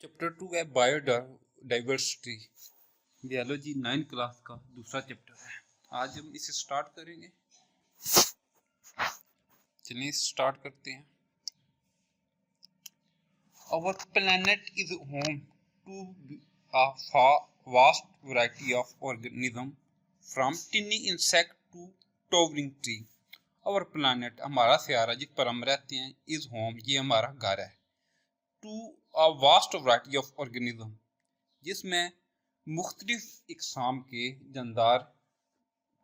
Chapter 2 है biodiversity. Biology 9 class का दूसरा चैप्टर है। आज हम इसे स्टार्ट करेंगे। चलिए स्टार्ट करते हैं। Our planet is home to a vast variety of organisms from tiny insect to towering tree. Our planet हमारा सयारा जिस पर हम रहते हैं is home, ये हमारा घर है। To a vast variety of organisms, जिसमें मुख्तलिफ इकसाम के जानदार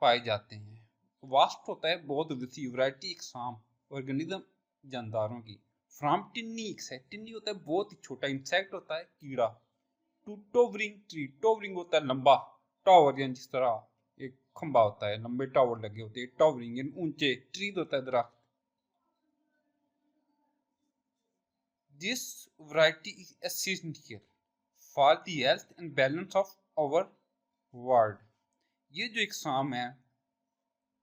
पाए जाते हैं। वास्ट होता है बहुत वसी, वैरायटी इकसाम ऑर्गेनिज्म जानदारों की। फ्रॉम टिन्नी इंसेक्ट, टिन्नी होता है बहुत ही छोटा, इंसेक्ट होता है कीड़ा। टू टोवरिंग ट्री, टोवरिंग होता है लंबा, टावर यानी जिस तरह एक खंबा होता है, लंबे टावर लगे होते हैं, टावरिंग यानी ऊंचे, ट्री होता है दरख्त। This variety is essential for the health and balance of our world. ये जो इकसाम है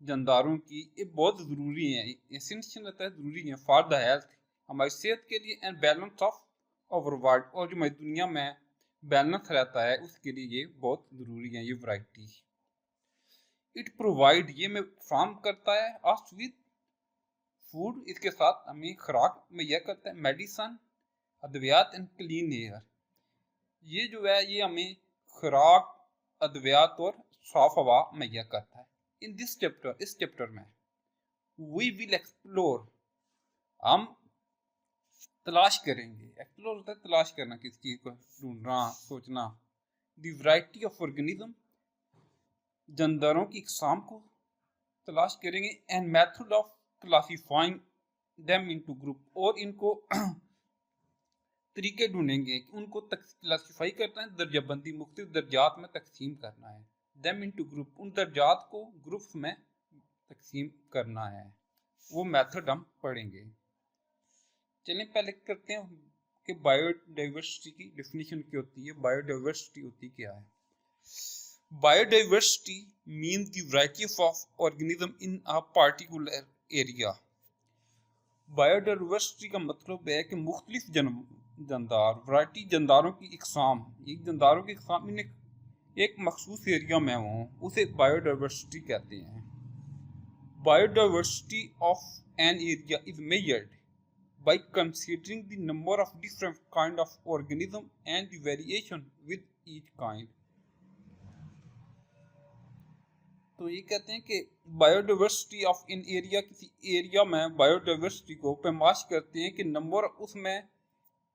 जानदारों की, ये बहुत ज़रूरी है, एसेंशियल रहता है, ज़रूरी है फॉर द हेल्थ, हमारी सेहत के लिए, and balance of our world, और जो हमारी दुनिया में बैलेंस रहता है उसके लिए ये बहुत ज़रूरी है ये वैरायटी। इट प्रोवाइड, ये में फ्राहम करता है अस विद फूड, इसके साथ हमें खुराक मुहैया करता है, मेडिसन, अद्वियात एंड क्लीन एयर। ये जो है ये हमें खुराक, अद्वियात और साफ हवा मुहैया करता है। इन दिस चैप्टर, इस चैप्टर में वी विल एक्सप्लोर, हम तलाश करेंगे। एक्सप्लोर होता है तलाश करना, किसी चीज को ढूंढना, सोचना। द वैरायटी ऑफ ऑर्गेनिज्म, जानदारों की इकसाम को तलाश करेंगे। And method of classifying them into group, और इनको तरीके ढूंढेंगे कि उनको क्लासीफाई करना है, दर्जाबंदी, मुख्तलिफ दर्जात में तकसीम करना है। देम इनटू ग्रुप, उन दर्जात को ग्रुप्स में तकसीम करना है, वो मेथड हम पढ़ेंगे। चलिए पहले करते हैं कि बायोडाइवर्सिटी की डेफिनेशन क्या होती है, बायोडाइवर्सिटी होती क्या है। Biodiversity means the variety of organism in a particular area. Biodiversity का मतलब है कि मुख्तलिफ जानदार, वैरायटी जानदारों की इकसाम, एक जानदारों की इकसाम इन एक मखसूस एरिया में हो, उसे बायोडाइवर्सिटी कहते हैं। Biodiversity of an area is measured by considering the number of different kind of organism and the variation with each kind. तो ये कहते हैं कि बायोडाइवर्सिटी ऑफ इन एरिया, किसी एरिया में बायोडाइवर्सिटी को पैमाश करते हैं कि नंबर, उसमें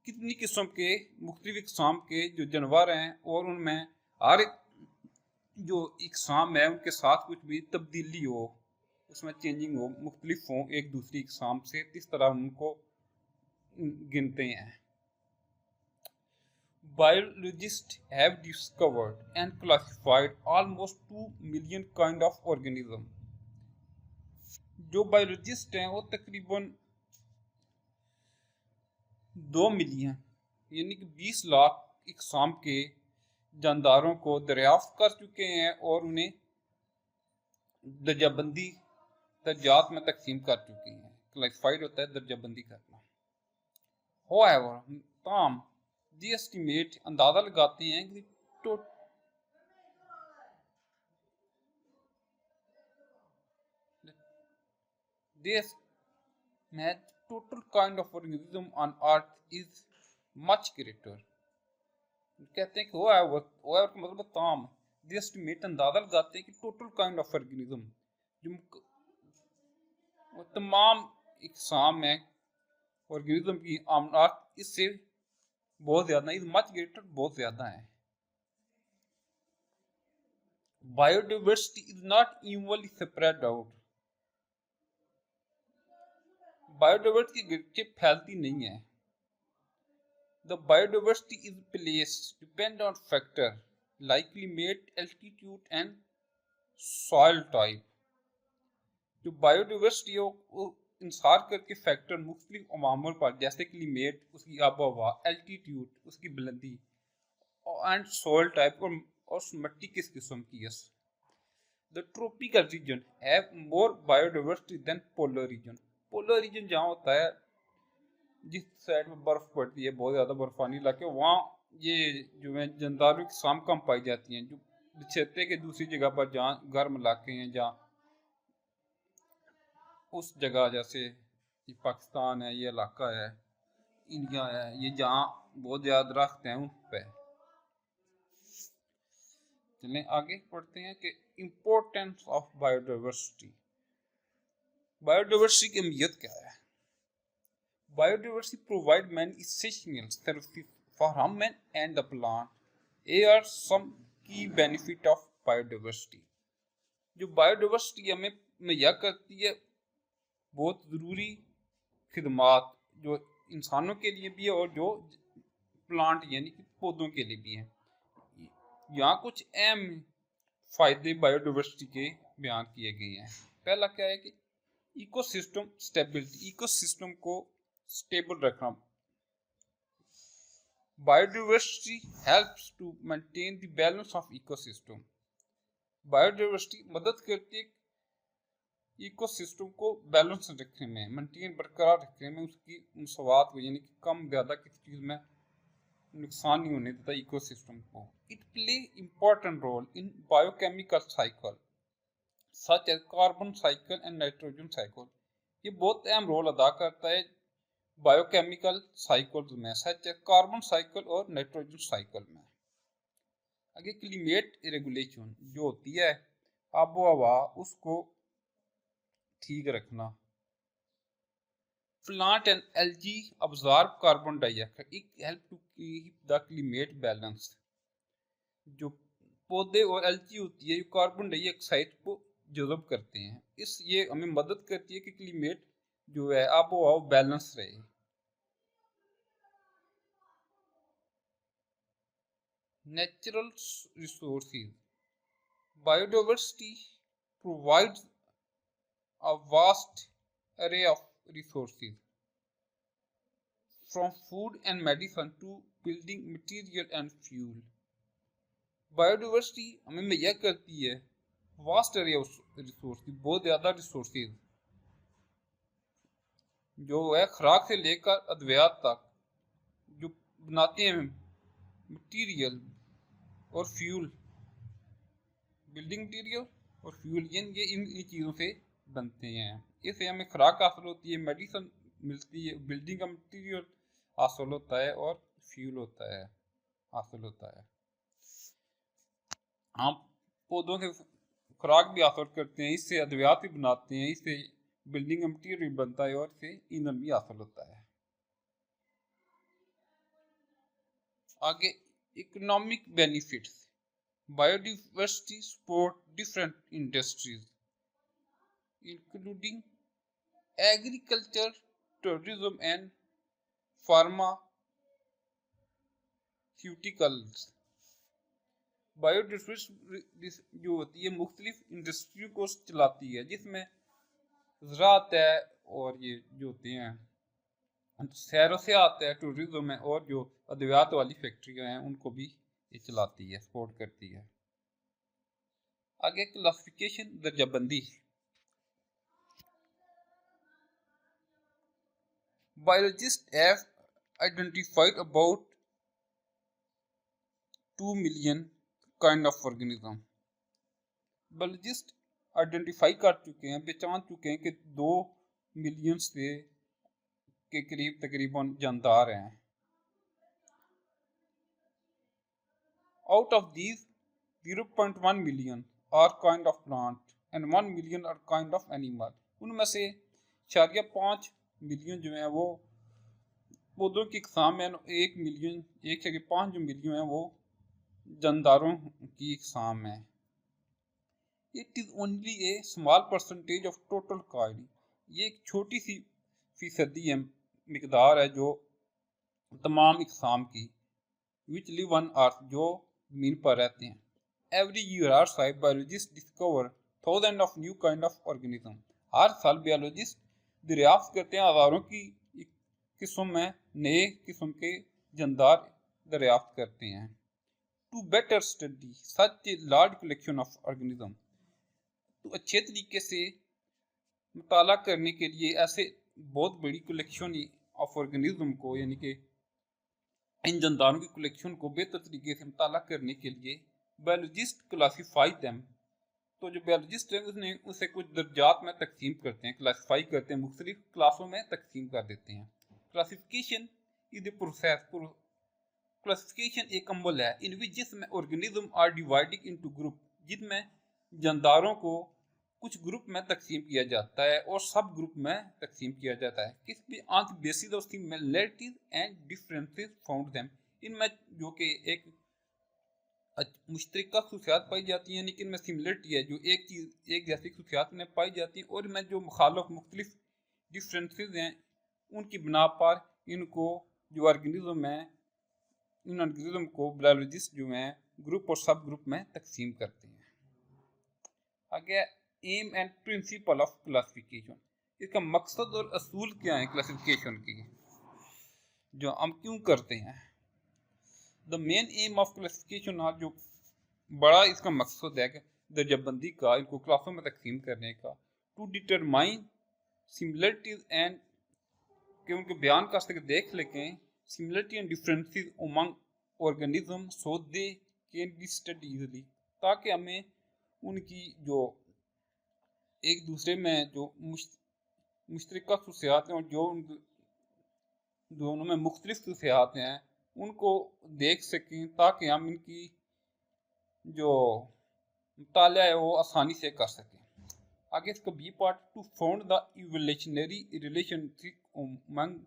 कितनी किस्म के मुख्तलिफ इकसाम के जो जानवर हैं, और उनमें हर एक जो इकसाम है उनके साथ कुछ भी तब्दीली हो, उसमें चेंजिंग हो, मुख्तलिफ हो एक दूसरी इकसाम से, इस तरह उनको गिनते हैं। Biologists have discovered and classified almost 2 million kind of organism. जो बायोलॉजिस्ट हैं वो तकरीबन 2 मिलियन यानी कि 20 लाख इकसाम के जानदारों को दरियाफ्त कर चुके हैं, और उन्हें दर्जाबंदी, दर्जात में तकसीम कर चुके हैं। क्लासिफाइड होता है दर्जाबंदी करना। However, ताम दी एस्टिमेट, अंदाजा लगाते हैं कि total kind of organism on earth is much greater. कहते हैं कि however का मतलब ताम, दी एस्टिमेट अंदाजा लगाते हैं कि टोटल काइंड ऑफ ऑर्गेनिज्म, जो तमाम इकसाम है ऑर्गेनिज्म की ऑन अर्थ, इससे बहुत ज्यादा, इज मच ग्रेटर, बहुत ज्यादा है। Biodiversity is not evenly spread out, biodiversity की फैलती नहीं है। The biodiversity is placed depend on factor like climate, altitude and soil type. जो बायोडाइवर्सिटी है वो इंसार करके फैक्टर मुख्तलिफ अवामल पर, जैसे क्लाइमेट, उसकी आबो हवा, एल्टीट्यूड, उसकी बुलंदी, एंड सॉइल टाइप, और मिट्टी किस किस्म की है। The tropical region have more biodiversity than polar region. Polar region जहाँ होता है जिस साइड में बर्फ पड़ती है, बहुत ज़्यादा बर्फानी इलाके, वहाँ ये जो है जंदारों की शाम कम पाई जाती हैं, जो क्षेत्र के दूसरी जगह पर जहाँ गर्म इलाके हैं, जहाँ उस जगह जैसे ये पाकिस्तान है, ये इलाका है, इंडिया है, ये जहाँ बहुत ज़्यादा दरख्त हैं उन पे। चलें आगे पढ़ते हैं कि इम्पोर्टेंस ऑफ बायोडाइवर्सिटी। बायोडाइवर्सिटी की अहमियत क्या है? Biodiversity provide many essential services for human and the plant. Here are some key benefit of biodiversity. जो बायोडाइवर्सिटी हमें मुहैया करती है बहुत ज़रूरी खिदमात, जो इंसानों के लिए भी है और जो प्लांट यानी कि पौधों के लिए भी है। यहाँ कुछ अहम फायदे बायोडाइवर्सिटी के बयान किए गए हैं। पहला क्या है कि इकोसिस्टम स्टेबिलिटी, इकोसिस्टम को स्टेबल रखना। Biodiversity helps to maintain the balance of ecosystem. Biodiversity मदद करती है इकोसिस्टम को बैलेंस रखने में, मेंटेन बरकरार रखने में, उसकी मसवात को यानी कि कम ज़्यादा किसी चीज़ में नुकसान नहीं होने देता इकोसिस्टम को। It play important role in biochemical cycle such as carbon cycle and nitrogen cycle. ये बहुत अहम रोल अदा करता है बायोकेमिकल साइकिल में, सच एज कार्बन साइकिल और नाइट्रोजन साइकिल में। आगे क्लाइमेट रेगुलेशन जो होती है आबो हवा उसको ठीक रखना। Plant and algae absorb carbon dioxide, it help to keep the climate balance. जो पौधे और एल्गी होती है, कार्बन डाइऑक्साइड को जज़ब करते हैं, इस ये हमें मदद करती है कि क्लाइमेट जो है आबो हवा बैलेंस रहे। Natural resources, biodiversity provides a vast array of resources from food and medicine to building material and fuel. Biodiversity हमें मुहैया करती है वास्ट एरे ऑफ रिसोर्सेज, बहुत ज़्यादा रिसोर्सेज जो है खुराक से लेकर अद्वियात तक, जो बनाते हैं मटीरियल और फ्यूल, बिल्डिंग मटीरियल और फ्यूल, ये इन चीज़ों से बनते हैं। इससे हमें खुराक हासिल होती है, मेडिसिन मिलती है, बिल्डिंग का मटीरियल हासिल होता है और फ्यूल होता है हासिल होता है। हम पौधों से खुराक भी हासिल करते हैं, इससे अद्वियात भी बनाते हैं, इससे बिल्डिंग का मटीरियल भी बनता है और इससे ईंधन भी हासिल होता है। आगे economic benefits, biodiversity support different industries including agriculture, tourism and pharmaceuticals. Biodiversity जो होती है मुख्तलिफ इंडस्ट्री को चलाती है, जिसमें ज़राअत है और ये जो होते हैं सैर व सियाहत है, टूरिज्म है और जो अद्वियात वाली फैक्ट्रियाँ हैं उनको भी ये चलाती है, सपोर्ट करती है। आगे क्लासिफिकेशन दर्जाबंदी, biologists have identified about 2 million kind of organism. Biologist identify कर चुके हैं, पहचान चुके हैं कि 2 मिलियन से के करीब तकरीबन जानदार हैं। Out of these 0.1 million are kind of plant and 1 million are kind of animal. उनमें से 4.5 मिलियन जो है वो पौधों की इकसाम है, 1.5 जो मिलियन है वो जानदारों की इकसाम है। It is only A small percentage of total kind, ये एक छोटी सी फीसदी है, मिकदार है जो तमाम इकसाम की, विच लिव ऑन अर्थ, जो ज़मीन पर रहते हैं। Every year are side biologist discover thousand of new kind of organism, हर साल बायोलॉजिस्ट दरियाफ्त करते हैं हज़ारों की किस्म में नए किस्म के जानदार दरियाफ्त करते हैं। To better study such a large collection of organism, तो अच्छे तरीके से मुताला करने के लिए ऐसे बहुत बड़ी कलेक्शन ऑफ ऑर्गेनिज्म को यानी कि इन जानदारों की कलेक्शन को बेहतर तरीके से मुताला करने के लिए बायोलॉजिस्ट क्लासीफाई देम। तो जो बायोलॉजिस्ट है उसने उसे कुछ दर्जात में तकसीम करते हैं, क्लासीफाई करते हैं, मुख्तलिफ क्लासों में तकसीम कर देते हैं। Classification is the process, classification एक अमल है इन विच जिसमें organism are divided into group, जिनमें जानदारों को कुछ ग्रुप में तकसीम किया जाता है और सब ग्रुप में तकसीम किया जाता है। किस भी on the basis of similarities and differences found them, इनमें जो कि एक मुश्तरका खसूसियात पाई जाती हैं, लेकिन इनमें सिमिलरिटी है, जो एक चीज़ एक जैसी खसूसियात में पाई जाती हैं, और इनमें जो मुखालफ मुख्तलिफ डिफरेंसेस हैं उनकी बिना पर इनको जो ऑर्गेनिज्म है, इन ऑर्गेनिज्म को बायोलॉजिस्ट जो हैं ग्रुप और सब ग्रुप में तकसीम करते हैं। आगे aim and principle of classification, इसका मकसद और असूल क्या है क्लासिफिकेशन की, जो हम क्यों करते हैं। The main M of classification, जो बड़ा इसका मकसद है कि दर्जाबंदी का, इनको क्लासों में तकसीम करने का, टू डिटरमाइन सिमिलरिटीज एंड, कि उनके बयान कर सके, देख लें similarity and differences among organism so they can be study easily, ताकि हमें उनकी जो एक दूसरे में जो मुश्तरका खसूसियात हैं और जो दोनों में मुख्तलिफ खसूसियात हैं उनको देख सकें, ताकि हम इनकी जो मुताला है वो आसानी से कर सकें। आगे इसका B part, to found the evolutionary relationship among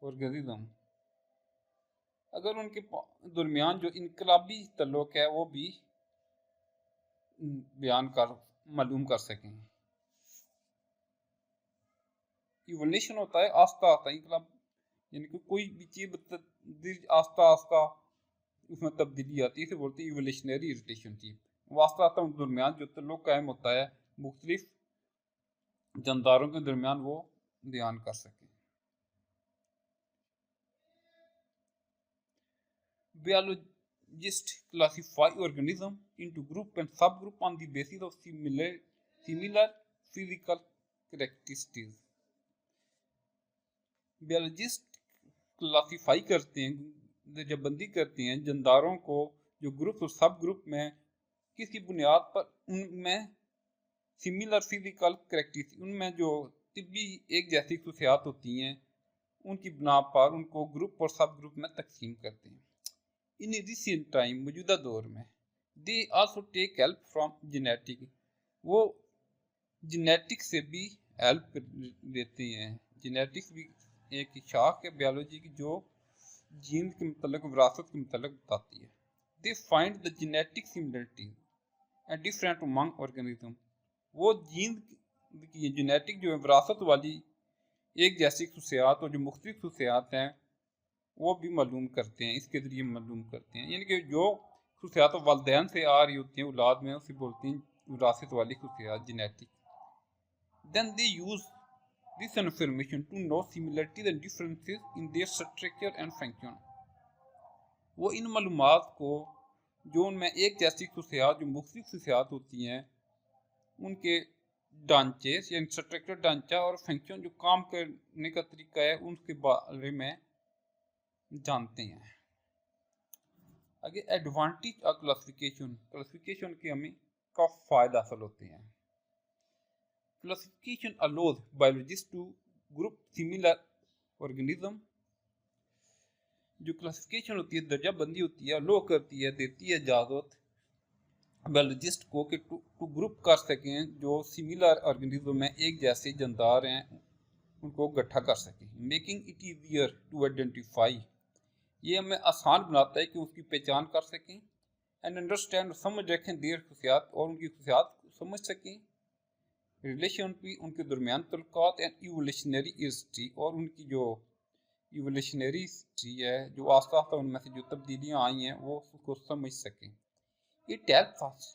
organism, अगर उनके दरमियान जो इनकलाबी तल्लुक है वो भी बयान कर मालूम कर सकें। इवोल्यूशन होता है आस्ता आस्ता, इनकलाब यानी कि कोई भी चीज़ आस्ता आस्ता उसमें तब्दीली आती है, इसे बोलते हैं इवोल्यूशनरी रिलेशनशिप। वास्ता आस्ता उनके दरमियान जो तल्लुक कायम होता है मुख्तलिफ जानदारों के दरमियान, वो बयान कर सकें। Biologists classify organisms into group and subgroup on the basis of similar physical characteristics. Biologist classify करते हैं, दर्जाबंदी करते हैं जानदारों को जो ग्रुप और सब ग्रुप में किसी बुनियाद पर उनमें सिमिलर फिजिकल करेक्टरिस्टिक, उनमें जो तिब्बी एक जैसी खसूसियात होती हैं उनकी बिना पर उनको ग्रुप और सब ग्रुप में तकसीम करते हैं। इन रिसेंट टाइम, मौजूदा दौर में, they also take help from genetic, वो जेनेटिक्स से भी हेल्प लेते हैं। जेनेटिक्स भी एक शाख है बायोलॉजी की जो जीन के मतलब विरासत के मतलब बताती है। They find the genetic similarity and different among organism, वो जीन की जेनेटिक जो है विरासत वाली एक जैसी खसूसियात और जो मुख्तलिफ खसूसियात हैं वो भी मालूम करते हैं, इसके ज़रिए मालूम करते हैं। यानी कि जो खसूसियात वालिदैन से आ रही होती हैं औलाद में, उसे बोलते हैं विरासत वाली खसूसियात, genetic. Then they use this information to know similarities and differences in their structure and function, वो इन मालूमात को जो उनमें एक जैसी खसूसियात जो मुख्तलिफ खसूसियात होती हैं उनके ढांचे या स्ट्रक्चर ढांचा और फंक्शन जो काम करने का तरीका है उनके बारे में जानते हैं। आगे एडवांटेज ऑफ क्लासिफिकेशन, क्लासिफिकेशन के हमें का फ़ायदा हासिल होते हैं। Classification allows biologists to group similar organism, जो क्लासिफिकेशन होती है, दर्जाबंदी होती है, लो करती है, देती है इजाज़त बायोलॉजिस्ट को कि टू ग्रुप कर सकें जो सिमिलर ऑर्गेनिज्म में एक जैसे जानदार हैं उनको इकट्ठा कर सकें। Making it easier to identify, ये हमें आसान बनाता है कि उसकी पहचान कर सकें। एंड अंडरस्टैंड, समझ रखें देर खसूसियात और उनकी खसूसियात समझ सकें। रिलेशन भी उनके दरमियान तल्लुकात एंड इवोल्यूशनरी हिस्ट्री, और उनकी जो इवोल्यूशनरी हिस्ट्री है जो आस्ता आस्ता उनमें से जो तब्दीलियाँ आई हैं वो उसको समझ सकें। इट हेल्प्स अस,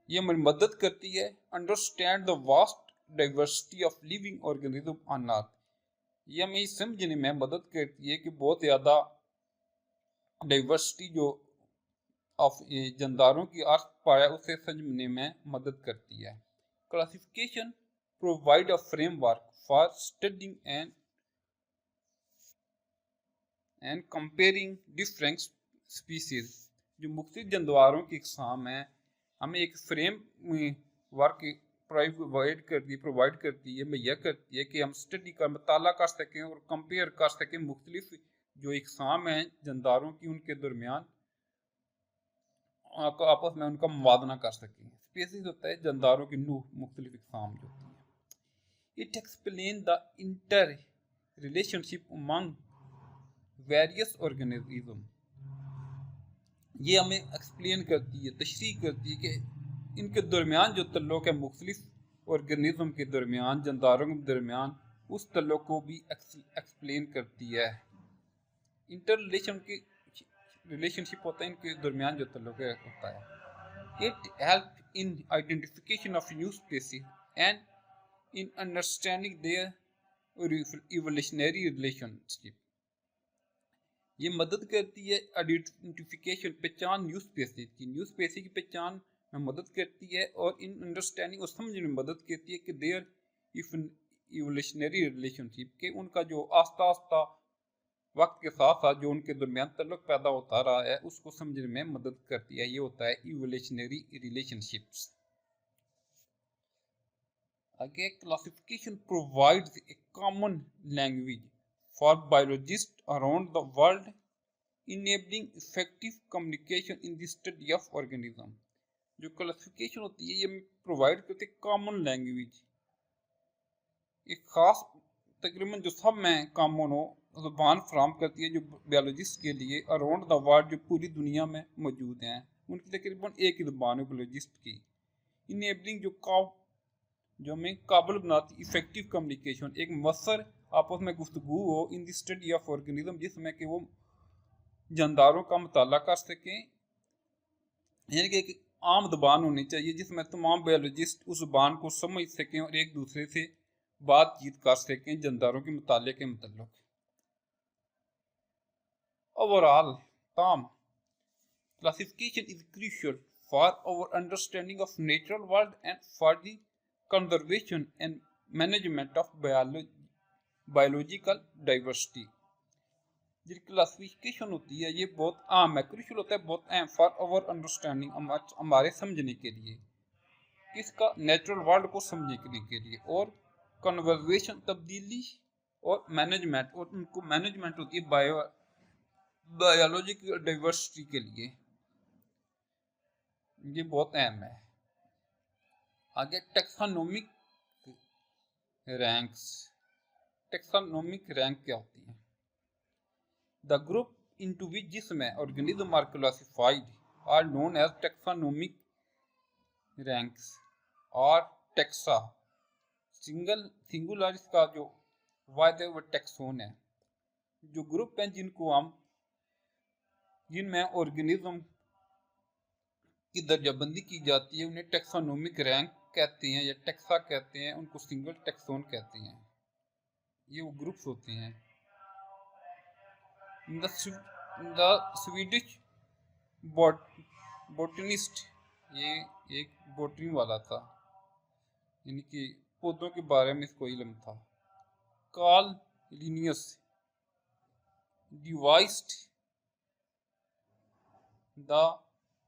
ये हमारी मदद करती है understand the vast diversity of living organism on earth, ये हमें समझने में मदद करती है कि बहुत ज़्यादा डाइवर्सिटी जो ऑफ जानदारों की अर्थ पर है उसे समझने में मदद करती है। Classification provide a framework for studying and and comparing different species, जो मुख्तलिफ जानदारों की इकसाम है, हमें एक फ्रेम वर्क प्रोवाइड करती है, मुहैया करती है कि हम स्टडी का मुताला कर सकें और कंपेयर कर सकें मुख्तलिफ जो इकसाम हैं जानदारों की, उनके दरमियान आपस में उनका मुवाजना कर सकें। स्पीसीज होता है जानदारों की नूह मुख्तलिफ इकसाम जो होती है। It explain the inter relationship among various organism, ये हमें एक्सप्लेन करती है, तशरीह करती है कि इनके दरमियान जो तल्लुक़ है मुख्तलिफ ऑर्गेनिज्म के दरमियान, जानदारों के दरमियान, उस तल्लुक़ को भी एक्सप्लेन करती है। इंटर रिलेशनशिप होता है इनके दरमियान जो तल्लुक़ होता है। It help in identification of new species and in understanding their evolutionary relationship, ये मदद करती है आइडेंटिफिकेशन, पहचान न्यू स्पीसीज की, न्यू स्पीसीज की पहचान में मदद करती है और इन अंडरस्टैंडिंग और समझने में मदद करती है कि देयर इवोल्यूशनरी रिलेशनशिप, के उनका जो आस्ता आस्ता वक्त के साथ साथ जो उनके दरमियान तल्लुक़ पैदा होता रहा है उसको समझने में मदद करती है। ये होता है इवोल्यूशनरी रिलेशनशिप्स। आगे classification provides a common language for biologists around the world, enabling effective communication in the study of organism। जो क्लासिफिकेशन होती है ये प्रोवाइड करती है कॉमन लैंग्वेज, एक खास तकरीबन जो सब में कॉमन हो ज़ुबान फ्राहम करती है जो बायोलॉजिस्ट के लिए अराउंड द वर्ल्ड, जो पूरी दुनिया में मौजूद हैं, उनकी तकरीबन एक ही ज़ुबान है बायोलॉजिस्ट की। इनेबलिंग जो हमें काबिल बनाती इफेक्टिव कम्युनिकेशन, एक मसर आपस में गुफ्तगू हो इन दी स्टडी ऑफ ऑर्गेनिज्म, जिसमें कि वो जानदारों का मुताला कर सकें, यानी कि एक आम ज़बान होनी चाहिए जिसमें तमाम बायोलॉजिस्ट उस ज़बान को समझ सकें और एक दूसरे से बातचीत कर सकें जानदारों के मुताले के मतलब। ओवरऑल ताम classification is crucial for our understanding of natural world and for the conservation and management of biological diversity. जो क्लासिफिकेशन होती है ये बहुत अहम है, क्रूशियल होता है, बहुत अहम फॉर आवर अंडरस्टैंडिंग, हमारे समझने के लिए, किसका, नेचुरल वर्ल्ड को समझने के लिए, और कन्वर्जेशन तब्दीली और मैनेजमेंट, और उनको मैनेजमेंट होती है बायोलॉजिकल डाइवर्सिटी के लिए, ये बहुत अहम है। आगे टैक्सोनॉमिक रैंक्स। टैक्सोनॉमिक रैंक क्या होती है? द ग्रुप इनटू विच, जिसमें organism are classified, are known as taxonomic ranks और टैक्सा। सिंगुलर इसका जो वायदे वो टैक्सोन है। जो ग्रुप हैं जिनमें ऑर्गेनिज्म की दर्जाबंदी की जाती है उन्हें टैक्सोनॉमिक रैंक कहते हैं या टैक्सा कहते हैं, उनको सिंगल टैक्सोन कहते हैं। ये वो ग्रुप्स होते हैं। द स्वीडिश बोटनिस्ट, ये एक बोटनी वाला था, यानी कि पौधों के बारे में इसको इल्म था, Karl Linnaeus devised the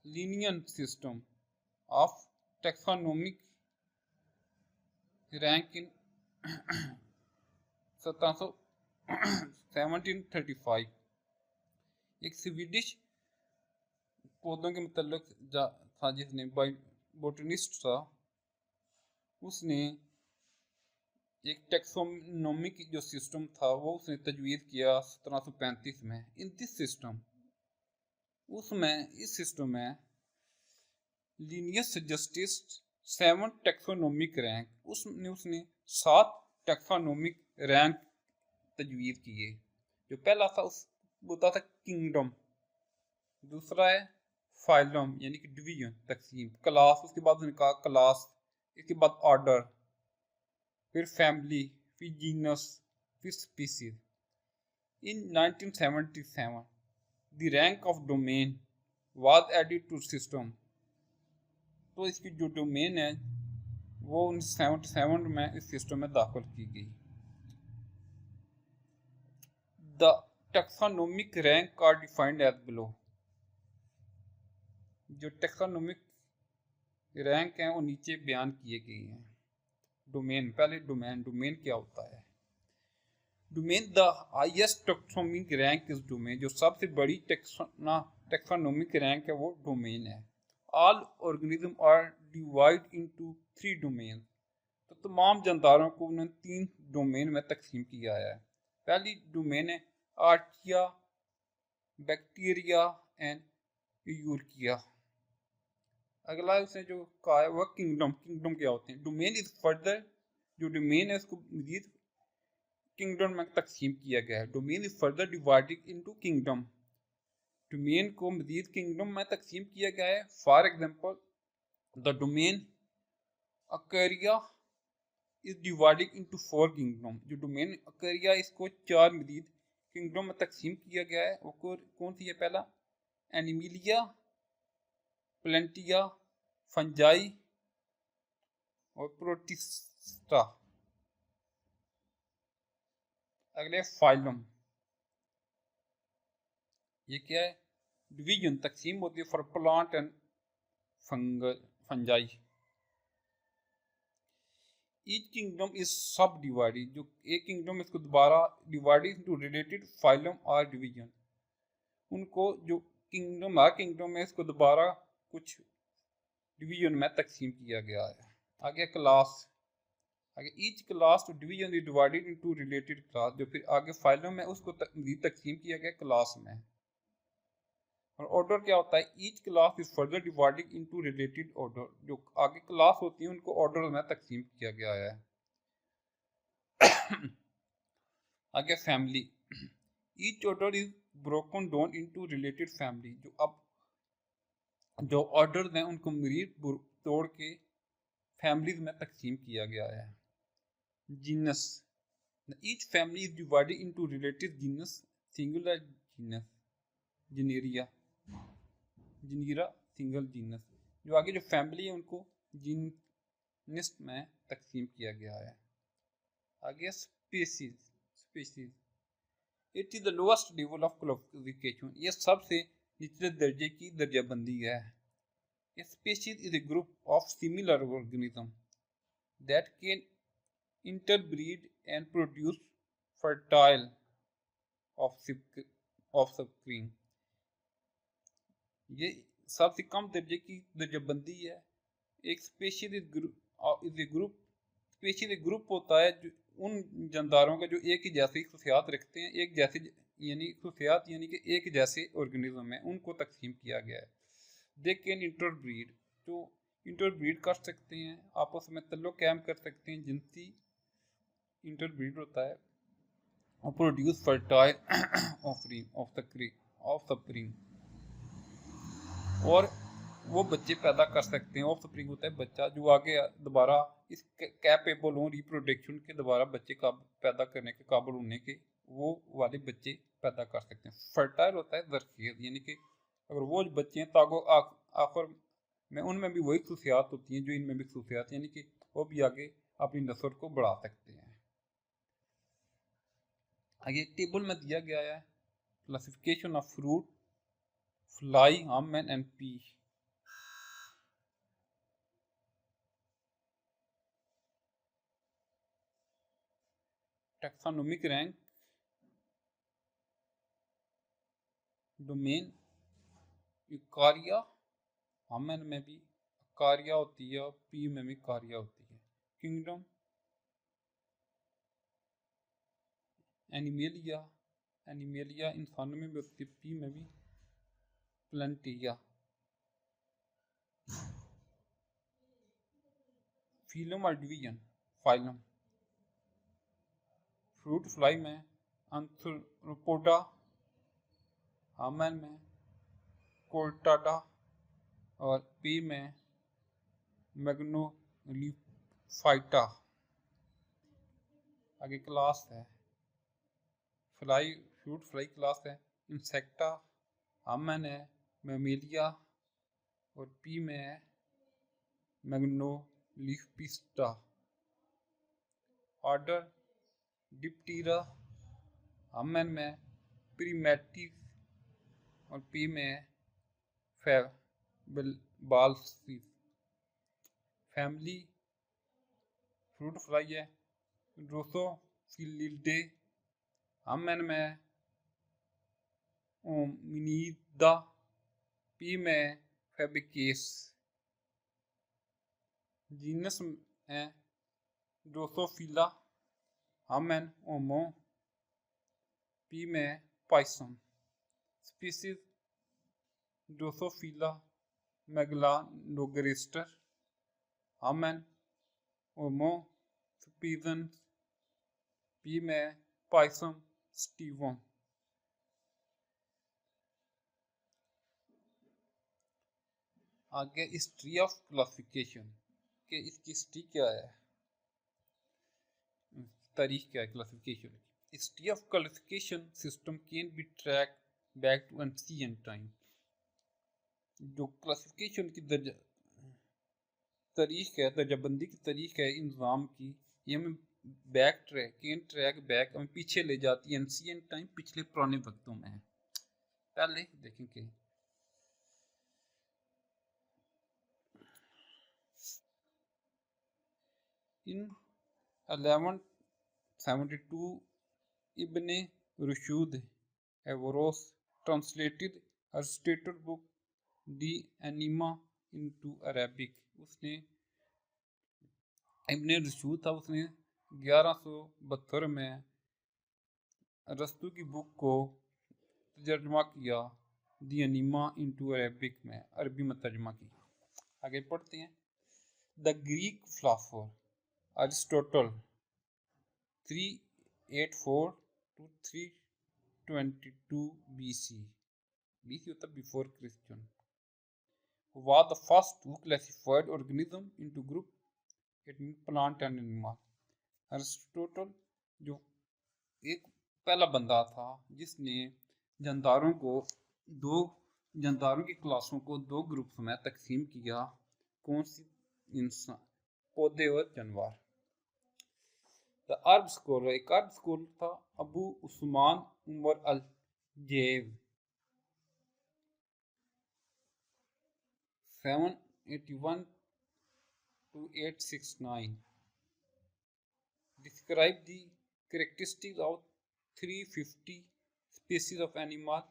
Linnaean system of taxonomic rank in 1735। एक स्वीडिश पौधों के मतलब था जिसने बोटनिस्ट था, उसने एक टैक्सोनॉमिक जो सिस्टम था वो उसने तजवीज़ किया 1735 में। इन दिस सिस्टम, इस सिस्टम में लीनियस सजेस्टेड 7 टैक्सोनॉमिक रैंक, उसने 7 टैक्सोनॉमिक रैंक तजवीज़ किए। जो पहला था वो था किंगडम, दूसरा है फाइलम यानी कि डिवीजन, तकसीम, क्लास, उसके बाद उसने कहा क्लास, इसके बाद ऑर्डर, फिर फैमिली, फिर जीनस, फिर species. In 1977 the rank of domain was added to system, तो इसकी जो डोमेन है वो 1977 में इस सिस्टम में दाखिल की गई। The taxonomic rank are defined as below. जो टैक्सोनोमिक रैंक हैं वो नीचे बयान किए गए हैं। डोमेन, पहले डोमेन क्या होता है? Domain, the highest taxonomic rank is domain. जो सबसे बड़ी टैक्सोनोमिक रैंक है वो डोमेन है। All organism are divide into 3 domain. तो तमाम जानदारों को उन्होंने 3 डोमेन में तकसीम किया है। पहली डोमेन है आर्चिया, बैक्टीरिया एंड यूर्किया। अगला उसने जो कहा है वह किंगडम। किंगडम क्या होते हैं? डोमेन इज फर्दर, जो डोमेन है उसको मजीद किंगडम में तकसीम किया गया है। Domain is further divided into kingdom. Domain को मजीद किंगडम में तकसीम किया गया है। फॉर एग्जांपल, द डोमेन अकेरिया इज डिवाइडेड इनटू 4 किंगडम। जो डोमेन अकेरिया, इसको 4 मजीद किंगडम में तकसीम किया गया है। वो कौन सी है? पहला एनिमिलिया, प्लेंटिया, फंजाई और प्रोटिस्टा। अगले फाइलम, ये क्या है? डिवीजन, तकसीम होती है for plant and fungi. Each kingdom is सब डिवाइडेड। जो एक किंगडम इसको दोबारा डिवाइडेड इनटू रिलेटेड फाइलम और डिवीजन। उनको जो किंगडम है, किंगडम में इसको दोबारा कुछ डिवीजन में तकसीम किया गया है। आगे क्लास, आगे each class to division is divided into related class. जो फिर आगे फाइलम है उसको तकसीम किया गया क्लास में। और ऑर्डर क्या होता है? Each class is further divided into related order. जो आगे क्लास होती है उनको ऑर्डर में तकसीम किया गया है। आगे family, each order is broken down into related family. जो अब जो ऑर्डर हैं उनको मरीज तोड़ के फैमिलीज में तकसीम किया गया है। Genus, each family is divided into related genus, singular genus, genera, genera, single genus. जो आगे जो फैमिली है उनको जीनस में तकसीम किया गया है। आगे species, species it is the lowest level of classification. ये सबसे निचले दर्जे की दर्जाबंदी है। A species is a group of similar organisms that can interbreed and produce fertile offspring. ये सबसे कम दर्जे की दर्जाबंदी है। एक स्पेशीज इज ग्रुप, स्पेशीज एक ग्रुप होता है जो उन जानदारों का जो एक ही जैसी खसूसियात रखते हैं, एक जैसे यानी खसूसियात यानी कि एक जैसे ऑर्गेनिज्म है, उनको तकसीम किया गया है। दे कैन इंटरब्रीड, जो इंटरब्रीड कर सकते हैं, आपस में तल्लुक़ कायम कर सकते हैं, जिनसी इंटरब्रीड होता है। और प्रोड्यूस फर्टाइल ऑफस्प्रिंग, और वो बच्चे पैदा कर सकते हैं। ऑफस्प्रिंग होता है बच्चा जो आगे दोबारा इस कैपेबल हो रिप्रोडक्शन के, दोबारा बच्चे का पैदा करने के काबिल होने के, वो वाले बच्चे पैदा कर सकते हैं। फर्टाइल होता है जरखेज, यानी कि अगर वो बच्चे हैं तो आखिर में उनमें भी वही खसूसियात होती हैं जो इनमें भी खसूसियात, यानी कि वो भी आगे अपनी नस्ल को बढ़ा सकते हैं। आगे टेबल में दिया गया है classification of fruit, fly, human and pea. Taxonomic rank, domain Eukarya, human में भी कारिया होती है और पी में भी कारिया होती है। किंगडम एनिमेलिया, एनिमेलिया इंसानों में भी होती है, पी में भी प्लेंटिया। फिलम और डिवीजन, फाइलम फ्रूट फ्लाई में आंथ्रोपोडा, हार्मन में कोर्टाडा और पी में मैग्नोलिफाइटा। आगे क्लास है फ्लाई, फ्रूट फ्लाई क्लास है। इंसेक्टा, हार्मन है मैमेलिया और पी में है मैग्नोलिफिस्टा। ऑर्डर डिप्टीरा, हार्मन में प्रीमेटिव और पी में फैबाल्सी फैमिली फ्रूट फ्लाई है। ड्रोसोफिलिडे हम एन में ओमिनीदा पी में फैबिकेस जीनस है ड्रोसोफिला हम एन ओमो पी में पाइसम स्पीसीज ड्रोसोफिला मेगलानोगरिस्टर हम एन ओमो स्पीजन पी में पाइसम स्टीवम। आगे हिस्ट्री ऑफ क्लासिफिकेशन के इसकी हिस्ट्री क्या है, तारीख क्या है क्लासिफिकेशन की। History of classification system can be track back to ancient time. जो क्लासिफिकेशन की तारीख है, दर्जाबंदी की तारीख है इंजाम की, ये हमें ट्रैक बैक हमें पीछे ले जाती है एंशिएंट टाइम, पिछले पुराने वक्तों में। पहले देखेंगे in 1172 Ibn Rushd Averroes translated Aristotle book De Anima into Arabic. उसने इब्ने रुशद था, उसने 1172 में अरस्तु की बुक को तर्जमा किया दी एनिमा इनटू अरेबिक में, अरबी में तर्जमा किया। आगे पढ़ते हैं। The Greek philosopher Aristotle 384 to 322 BC होता before Christian, was the first who classified organism into group, it means plant and animal। Aristotle जो एक पहला बंदा था जिसने जानदारों की क्लासों को दो ग्रुप्स में तकसीम किया। कौन सी? इंसान, पौधे और जानवर। द अरब स्कॉलर, एक अरब स्कॉलर था अबू उस्मान उमर अल जेव 781 to 869 describe the characteristics of 350 species of animal।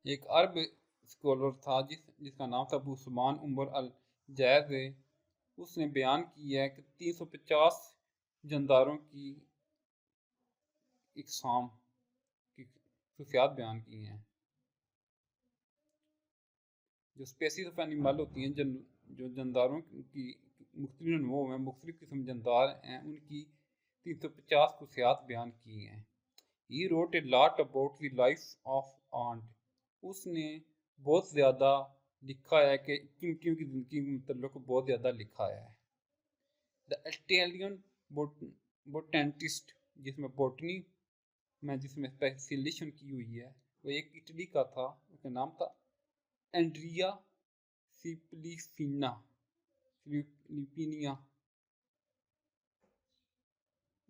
एक अरब स्कॉलर था जिसका नाम था अबू उस्मान उमर अल जैद है। उसने बयान किया है कि 350 जानदारों की इकसाम की खसूसियात बयान की हैं। जो स्पेसीज ऑफ एनिमल होती हैं, जो जानदारों की मुख्तलिफ नमूओं में मुख्तलिफ किस्म जानदार हैं, उनकी 350 खसूसियात बयान की हैं। He wrote a lot about the life of ant. उसने बहुत ज़्यादा लिखा है कि चिमटियों की ज़िंदगी के मतलब बहुत ज़्यादा लिखा है। द इटालियन बोटेनिस्ट, जिसमें बोटनी में जिसमें स्पेशलाइजेशन की हुई है, वो एक इटली का था, उसका नाम था एंड्रिया फिलिपिनिया।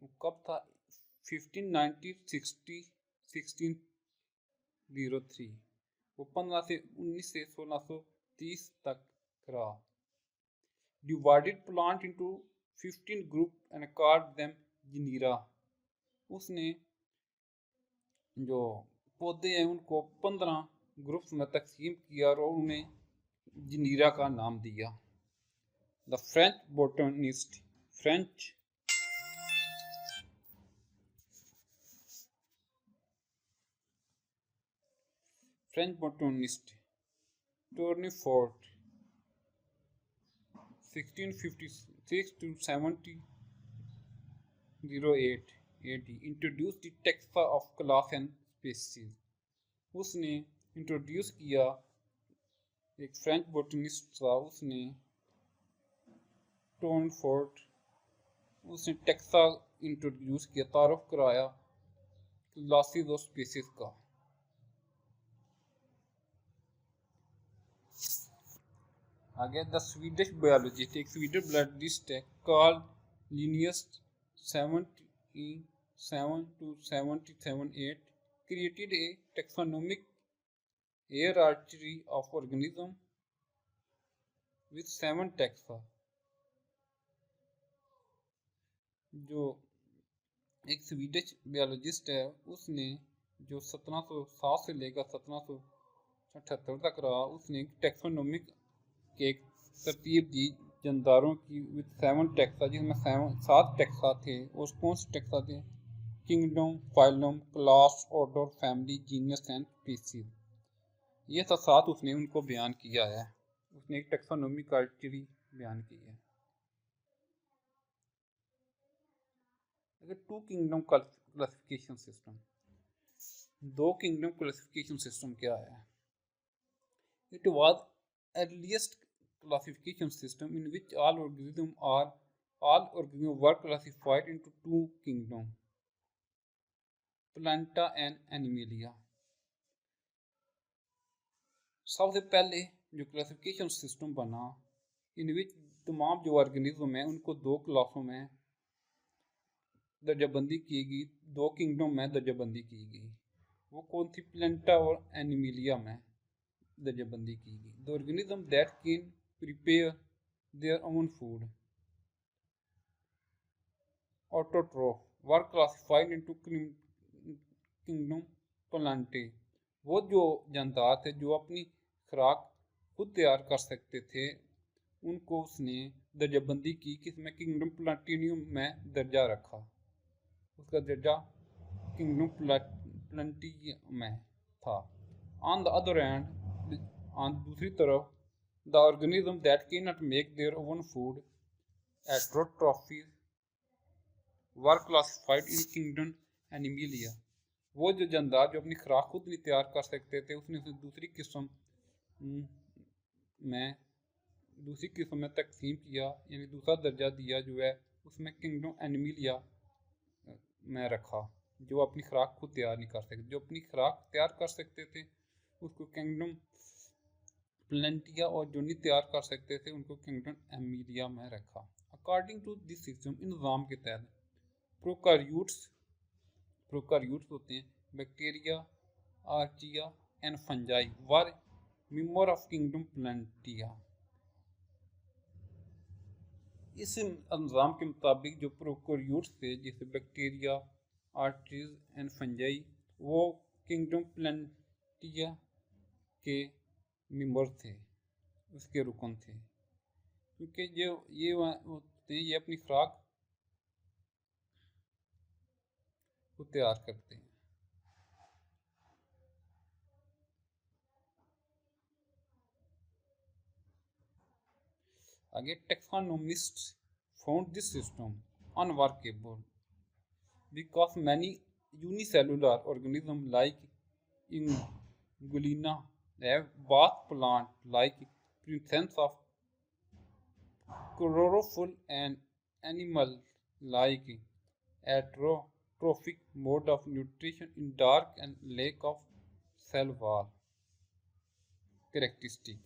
वो कब था? 1590-1603। वो 15 से 19 से 1630 तक रहा। Divided plant into 15 group and called them genera। उसने जो पौधे हैं उनको 15 ग्रुप्स में तकसीम किया और उन्हें जिनीरा का नाम दिया। The French botanist, Tournefort 1656 to 1708 AD introduce the taxa of class and species. उसने इंट्रोड्यूस किया, एक फ्रेंच बोटनिस्ट था, उसने टोर्नीफोर्ट, उसने टेक्सा इंट्रोड्यूस किया, तारुफ कराया क्लासेस और स्पीसीज का। आगे द स्वीडिश बायोलॉजिस्ट, एक स्वीडिश बायोलॉजिस्ट है Karl Linnaeus 17 7 to 778 created a taxonomic hierarchy of organisms with 7 taxa. जो एक स्वीडिश बायोलॉजिस्ट है उसने जो 1707 से लेकर 1778 तक रहा, उसने एक टैक्सोनॉमिक के एक तरतीब दी जानदारों की विद 7 टैक्सा, जिसमें 7 टैक्सा थे। और कौन से टैक्सा थे? Kingdom, phylum, class, order, family, genus and species. ये सब 7 उसने उनको बयान किया है। उसने एक टैक्सोनॉमिक क्राइटेरिया बयान की है। Two kingdom classification system, 2 kingdom classification system क्या है? It was earliest classification system in which all organisms were classified into 2 kingdoms, Planta and Animalia. सबसे पहले जो क्लासिफिकेशन सिस्टम बना, इन विच तमाम जो ऑर्गेनिज्म हैं उनको 2 क्लासों में दर्जाबंदी की गई, 2 किंगडम में दर्जाबंदी की गई। वो कौन थी? प्लेंटा और एनिमिलिया में दर्जाबंदी की गई। The organism that can prepare their own food, autotroph, were classified into kingdom Plantae. वो जो जानदार थे जो अपनी खुराक खुद तैयार कर सकते थे, उनको उसने दर्जाबंदी की, किसमें? किंगडम प्लाटिनियम में दर्जा रखा। उसका दर्जा किंगडम प्लाटिनियम में था। ऑन द अदर हैंड, दूसरी तरफ, the organism that cannot make their own food, heterotrophies, were classified in kingdom Animalia. वो जो जानदार जो अपनी खुराक खुद नहीं तैयार कर सकते थे, उसने उसे दूसरी किस्म में तकसीम किया, यानी दूसरा दर्जा दिया जो है, उसमें किंगडम एनिमिलिया में रखा। जो अपनी खुराक खुद तैयार नहीं कर सकते, जो अपनी खुराक तैयार कर सकते थे उसको किंगडम प्लेंटिया, और जो नहीं तैयार कर सकते थे उनको किंगडम एमिलिया में रखा। अकॉर्डिंग टू दिस सिस्टम, इन निज़ाम के तहत प्रोकार्यूट्स होते हैं, bacteria, Archaea and fungi were member of kingdom Plantae. इस निज़ाम के मुताबिक जो प्रोकार्यूट्स थे, जैसे बैक्टीरिया, आर्चीज एंड फंजाई, वो किंगडम प्लेंटिया के मेंबर थे, उसके रुकन थे, क्योंकि जो ये होते हैं ये अपनी खुराक को तैयार करते हैं। आगे, taxonomists found this system unworkable because many unicellular organism like Euglena have vast plant-like presence of chlorophyll and animal-like heterotrophic mode of nutrition in dark and lack of cell wall characteristic.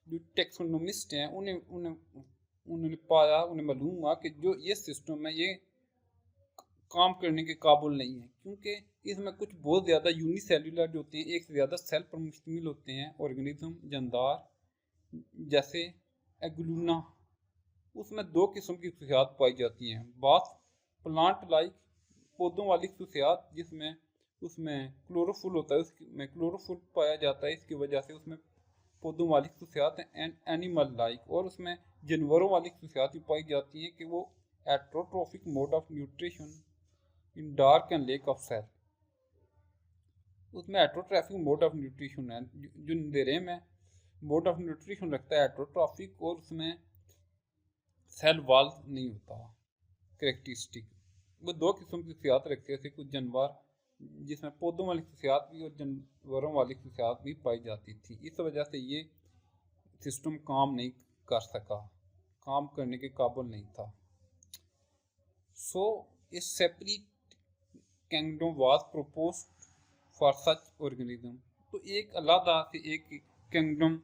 जो taxonomist हैं उन्होंने पाया, उन्हें मालूम हुआ कि जो ये सिस्टम है ये काम करने के काबिल नहीं है, क्योंकि इसमें कुछ बहुत ज़्यादा यूनिसेलुलर जो होते हैं, एक से ज़्यादा सेल पर मुश्तमिल होते हैं ऑर्गेनिज्म जानदार, जैसे एगुलूना, उसमें 2 किस्म की खसूसियात पाई जाती हैं। बात प्लांट लाइक, पौधों वाली खसूसियात, जिसमें उसमें क्लोरोफुल होता है, उसमें क्लोरोफुल पाया जाता है, इसकी वजह से उसमें पौधों वाली खसूसियात हैं। एंड एनिमल लाइक, और उसमें जानवरों वाली खसूसियात भी पाई जाती हैं कि वो heterotrophic mode of nutrition in dark and lack of cell, उसमें हेटरोट्रॉफिक मोड ऑफ न्यूट्रिशन है, जो अंधेरे में मोड ऑफ न्यूट्रिशन रखता है हेटरोट्रॉफिक, और उसमें सेल वॉल नहीं होता कैरेक्टरिस्टिक। वो 2 किस्म की खसूसियात रखते थे, कुछ जानवर जिसमें पौधों वाली खसूसियात भी और जानवरों वाली खसूसियात भी पाई जाती थी। इस वजह से ये सिस्टम काम नहीं कर सका, काम करने के काबिल नहीं था। So a separate kingdom was proposed for such organism, तो एक अलग से एक किंगडम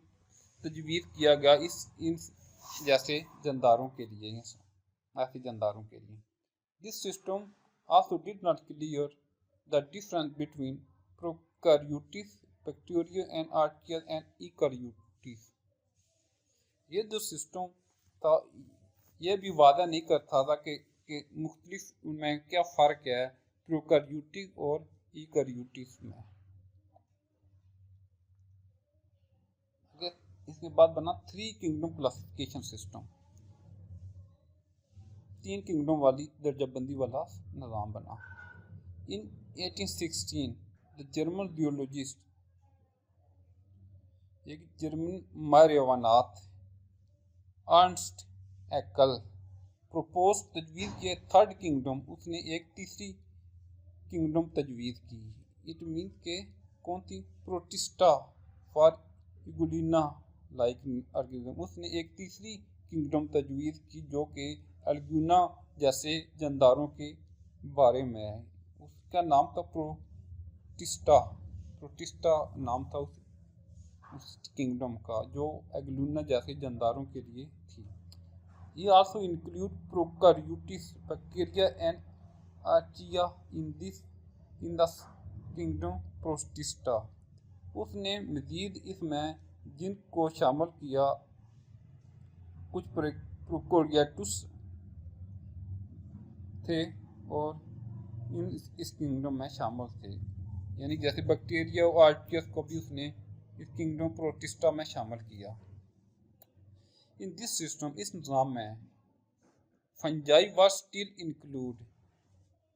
तजवीज़ किया गया इन जैसे जानदारों के लिए, ऐसे जानदारों के लिए। This system also did not clear the difference between prokaryotes, bacteria and archaea and eukaryotes. ये जो सिस्टम था ये भी वादा नहीं करता था कि मुख्तलिफ में क्या फ़र्क है प्रोकार्योटिक और यूकार्योटिक में। इसके बाद बना 3 किंगडम क्लासिफिकेशन सिस्टम, 3 किंगडम वाली दर्जाबंदी वाला निज़ाम बना। इन 1816 द जर्मन जियोलॉजिस्ट एक जर्मन मार्यवानाथ अर्नस्ट हैकेल प्रपोज तजवीज़ किया थर्ड किंगडम, उसने एक तीसरी किंगडम तजवीज़ की। इट मीन के कौन थी प्रोटिस्टा फॉर इगुलिना लाइक ऑर्गेनिज्म, उसने एक तीसरी किंगडम तजवीज़ की जो कि एल्गुना जैसे जानदारों के बारे में है। उसका नाम था प्रोटिस्टा, प्रोटिस्टा नाम था उस किंगडम का जो एग्लुना जैसे जानदारों के लिए थी। ये also include prokaryotes bacteria and Archaea in the kingdom Protista. उसने मजीद इसमें जिन को शामिल किया कुछ प्रोकार्योट्स थे और इस किंगडम में शामिल थे, यानी जैसे बैक्टीरिया और आर्चियस को भी उसने इस किंगडम प्रोटिस्टा में शामिल किया। इन दिस सिस्टम इस निज़ाम में fungi was still include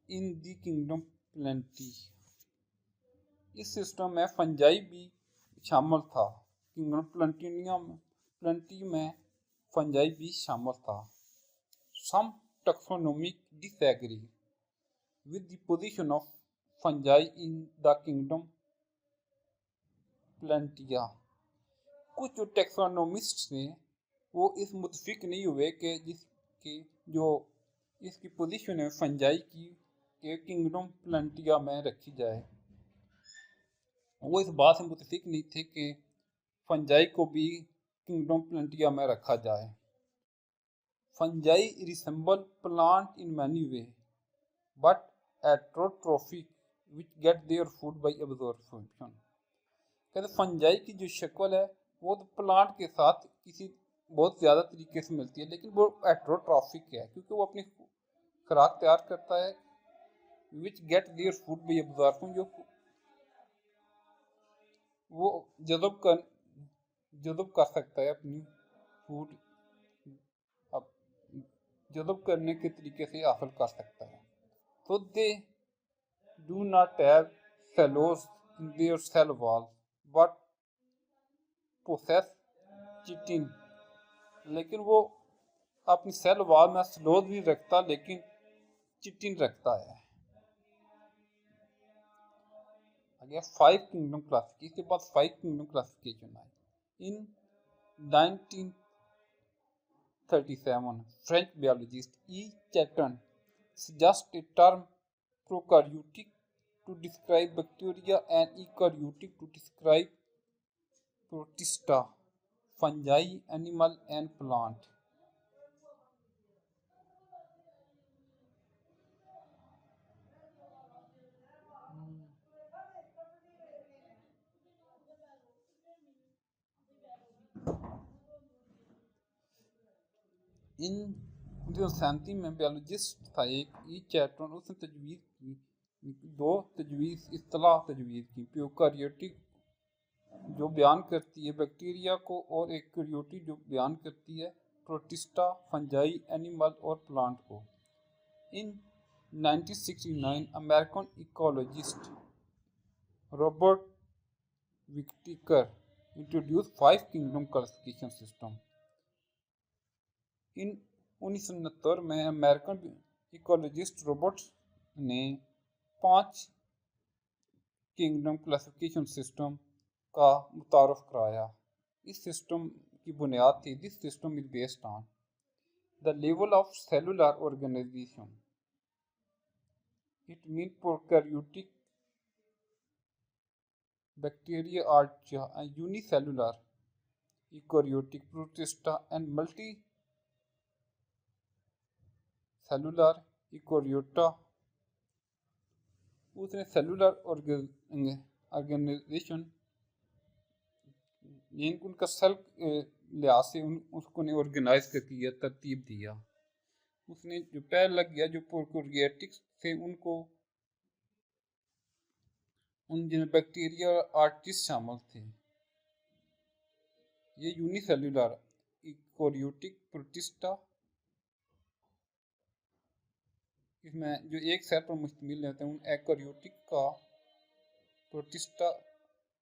in the kingdom plenty. इस सिस्टम में फंजाई भी शामिल था, किंगडम प्लेंटी में फंजाई भी शामिल था। Some taxonomic disagree with the position of fungi in the kingdom Plantae. कुछ जो टैक्सोनॉमिस्ट थे वो इस मुतफिक नहीं हुए कि जिसकी जो इसकी पोजीशन है फंजाई की के किंगडम प्लेंटिया में रखी जाए, वो इस बात से मुतफिक नहीं थे कि फंजाई को भी किंगडम प्लेंटिया में रखा जाए। Fungi resemble plant in many way but heterotrophic which get their food by absorption. कहते फंजाई की जो शक्ल है वो तो प्लांट के साथ किसी बहुत ज़्यादा तरीके से मिलती है, लेकिन वो एट्रोट्रॉफिक है क्योंकि वो अपनी खुराक तैयार करता है। Which get their food by absorption, जो वो जज़ब कर सकता है अपनी फूड, अब जज़ब करने के तरीके से हासिल कर सकता है। तो they do not have cellulose in their cell wall but possess chitin, लेकिन वो अपनी सेल वॉल में सेलोज भी रखता लेकिन चिटिन रखता है। आगे 5 किंगडम क्लासिफिकेशन, इसके बाद 5 किंगडम क्लासिफिकेशन आई। In 1937 French biologist E Chatton suggests a term prokaryotic to describe bacteria and eukaryotic to describe protista, fungi, animal and plant. इन 1937 में बायोलॉजिस्ट था एक ई चैटन, उसने तजवीज़ की दो इस्तिलाह तजवीज़ की, प्रोकार्योटिक जो बयान करती है बैक्टीरिया को और यूकैरियोटिक जो बयान करती है प्रोटिस्टा, फंजाई, एनिमल और प्लांट को। In 1969 American ecologist Robert Whittaker introduce 5 kingdom classification system. In 1969 में अमेरिकन इकोलॉजिस्ट रॉबर्ट ने 5 किंगडम क्लासिफिकेशन सिस्टम का मुतारफ़ कराया। इस सिस्टम की बुनियाद थी this system is based on the level of cellular organization, it mean prokaryotic bacteria Archaea and unicellular eukaryotic Protista and multicellular Eukaryota उसने cellular organization उनका cell लिहाज से उसको ने ऑर्गेनाइज कर दिया, तरतीब दिया। उसने जो पहला किया जो प्रोकैरियोटिक्स थे उनको, उन जिनमें बैक्टीरिया और आर्टिस्ट शामिल थे, ये यूनिसेलुलर यूकोरियोटिक प्रोटिस्टा, इसमें जो एक सेल पर मुश्तमिल रहते हैं उन एक्रोयोटिक का प्रोटिस्टा,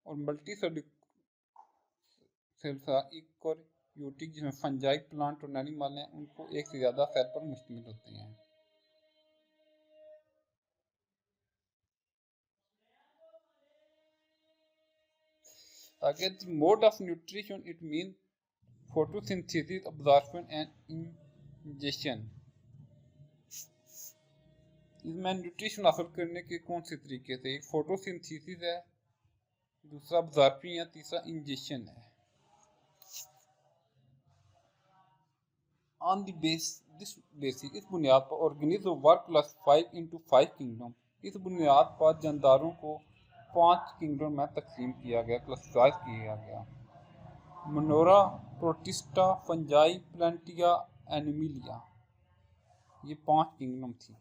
और मल्टी यूकोरियोटिक जिसमें फंजाई, प्लांट और एनिमल हैं, उनको एक से ज़्यादा सेल पर मुश्तमिल होते हैं। आगे mode of nutrition, it mean photosynthesis, absorption and injection. इसमें न्यूट्रिशन हासिल करने के कौन से तरीके थे? एक फोटोसिंथेसिस है, दूसरा अब्जॉर्प्शन या तीसरा इंजेक्शन है। ऑन दिस बेसिस, इस बुनियाद पर organism work classified into 5 kingdom. इस बुनियाद पर जानदारों को 5 किंगडम में तकसीम किया गया, क्लासिफाइड किया गया। मनोरा, प्रोटिस्टा, फंजाई, प्लांटिया, एनिमिलिया, ये 5 किंगडम थी।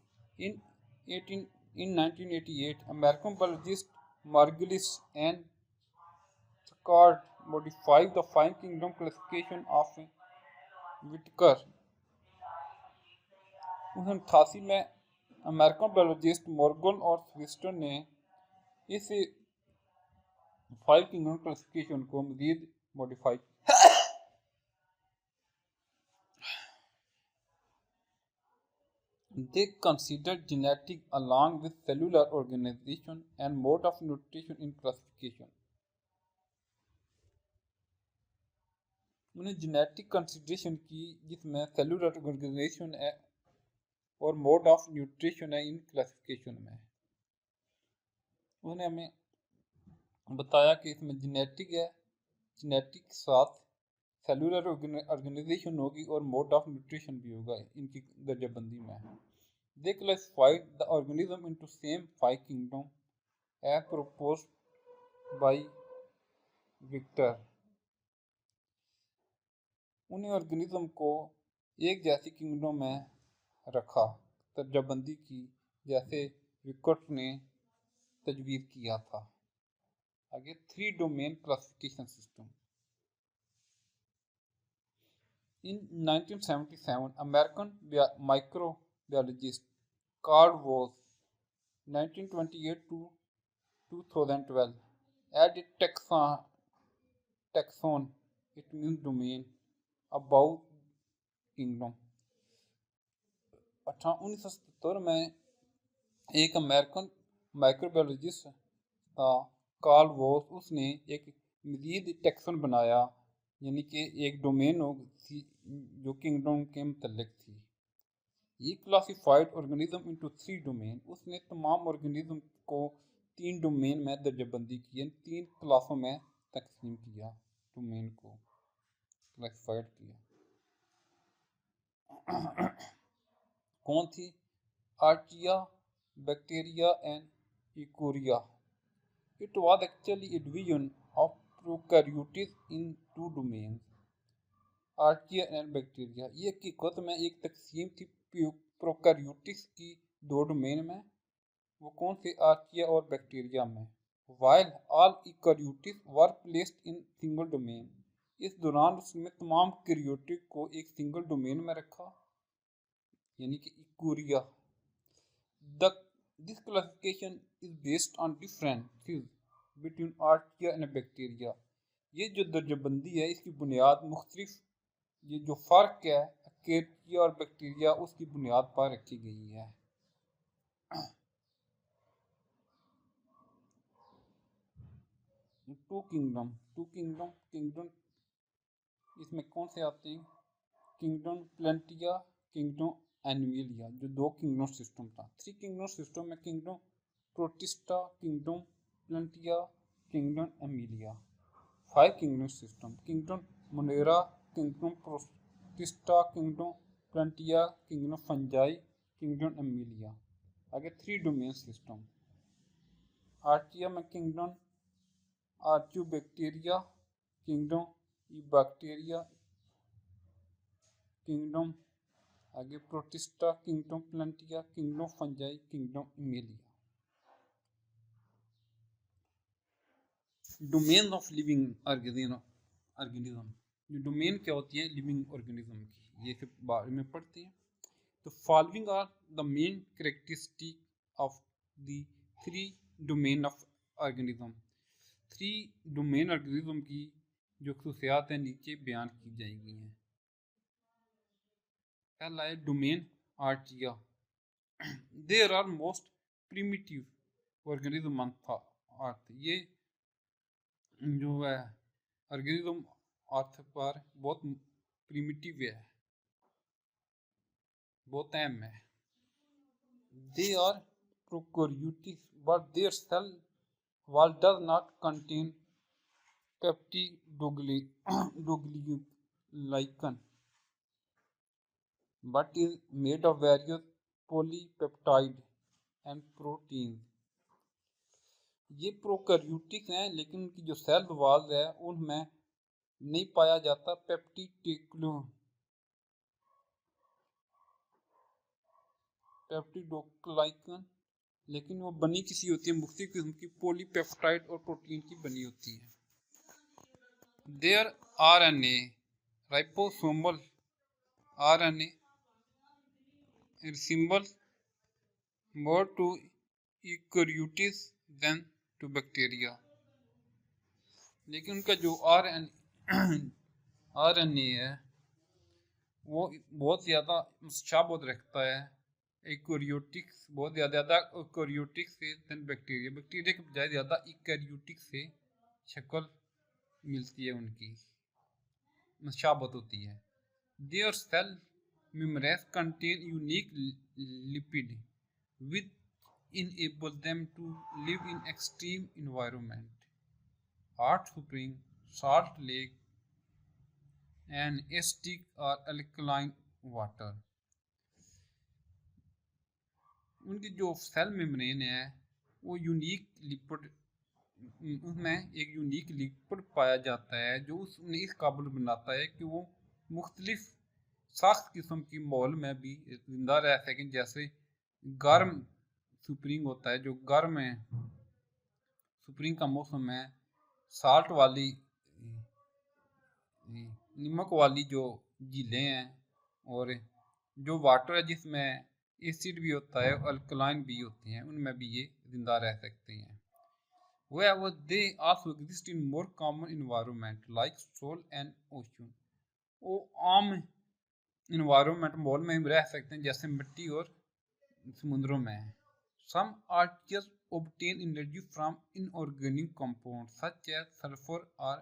In 1988, American biologist Margulis and Scott modified the 5 kingdom classification of Whitaker। 1988 में अमेरिकन बायोलॉजिस्ट मॉर्गन और स्विस्टर ने इस 5 किंगडम क्लासिफिकेशन को मजीद modify They considered genetics along with cellular organization and mode of nutrition in classification। उन्हें genetic consideration की जिसमें cellular organisation है और मोड ऑफ न्यूट्रिशन है इन क्लासिफिकेशन में। उन्होंने हमें बताया कि इसमें जेनेटिक है, जेनेटिक के साथ सेलुलर ऑर्गेनाइजेशन होगी और मोड ऑफ न्यूट्रिशन भी होगा इनकी दर्जाबंदी में। They classified the organism into same 5 kingdom as proposed by Victor। उन्हें ऑर्गेनिज्म को एक जैसी किंगडम में रखा, दर्जाबंदी की, जैसे विकट ने तजवीज़ किया था। आगे 3 domain classification system. In 1977, American microbiologist Carl Woese, 1928 to 2012, added taxon, it means domain, above kingdom। 1977 में एक अमेरिकन माइक्रोबायोलॉजिस्ट था कार्ल वोस, उसने एक मजीद टैक्सन बनाया, यानी कि एक डोमेन थी जो किंगडम के मतलब थी। ये क्लासिफाइड ऑर्गेनिज्म इनटू 3 डोमेन। उसने तमाम ऑर्गेनिज्म को 3 डोमेन में दर्जाबंदी की, 3 क्लासों में तकसीम किया, डोमेन को क्लासिफाइड किया। कौन थी? Archaea, bacteria and Eukarya. It was actually a division of prokaryotes in 2 domains, Archaea and bacteria. ये हकीकत में एक तकसीम थी प्रोकैरियोटिक्स की 2 डोमेन में। वो कौन से? आर्चिया और बैक्टीरिया में। While all eukaryotes were placed in single domain, इस दौरान उसने तमाम कैरियोटिक को एक सिंगल डोमेन में रखा, यानी कि यूकोरिया। This classification is based on differences between archaea and bacteria। ये जो दर्जाबंदी है इसकी बुनियाद मुख्तलिफ, ये जो फ़र्क है आर्किया और बैक्टीरिया उसकी बुनियाद पर रखी गई है। टू किंगडम इसमें कौन से आते हैं? किंगडम प्लांटिया, किंगडम एनिमिलिया, जो 2 किंगडम सिस्टम था। 3 किंगडम सिस्टम में kingdom Protista, kingdom Plantae, kingdom Animalia. 5 kingdom system, kingdom Monera, kingdom Protista, kingdom Plantae, kingdom fungi, kingdom Animalia. आगे 3 डोमेन सिस्टम। आर्चिया में kingdom, archaebacteria kingdom, bacteria kingdom, आगे Protista kingdom, Plantae kingdom, fungi kingdom, Animalia. Domain of living organism, जो domain क्या होती है living organism की, ये सब बारे में पढ़ते हैं। तो following are the main characteristic of the three domain of organism. Three domain organism की जो खसूसियात हैं नीचे बयान की जाएंगी हैं। पहला है domain Archaea. There are most primitive organism on earth. ये जो है ऑर्गेनिज्म अर्थ पर बहुत प्रिमिटिव है, बहुत अहम है। They are prokaryotic but their cell wall does not contain peptidoglycan but is made of various polypeptide and proteins। ये प्रोकैरियोटिक हैं लेकिन उनकी जो सेल वॉल है उनमें नहीं पाया जाता पेप्टिडोग्लाइकन, लेकिन वो बनी किसी होती है मुख्तलिफ किस्म की पॉलीपेप्टाइड और प्रोटीन की बनी होती है। Their RNA ribosomal RNA resembles more to eukaryotes than to bacteria। लेकिन उनका जो आरएनए है वो बहुत ज़्यादा मुशाबहत रखता है यूकैरियोटिक, बहुत ज़्यादा यूकैरियोटिक से देन बैक्टीरिया। बैक्टीरिया के बजाय ज़्यादा यूकैरियोटिक से शक्ल मिलती है, उनकी मुशाबहत होती है। Their cell membranes contain unique lipid which enable them to live in extreme environment, hot spring, salt lake, and acidic or alkaline water। उनकी जो सेल मेम्ब्रेन है वो यूनिक लिपिड, उसमें एक यूनिक लिपिड पाया जाता है जो उसने इस काबिल बनाता है कि वो मुख्तलिफ सख्त किस्म की माहौल में भी जिंदा रह सकें। जैसे गर्म स्प्रिंग होता है, जो गर्म है स्प्रिंग का मौसम है, साल्ट वाली नमक वाली जो झीलें हैं, और जो वाटर है जिसमें एसिड भी होता है, अल्कलाइन भी होती हैं, उनमें भी ये जिंदा रह सकते हैं। However, they also exist in more common environment like soil and ocean। वो आम इन्वायरमेंट माहौल में रह सकते हैं जैसे मिट्टी और समुद्रों में। Some archers obtain energy from inorganic compounds such as sulfur or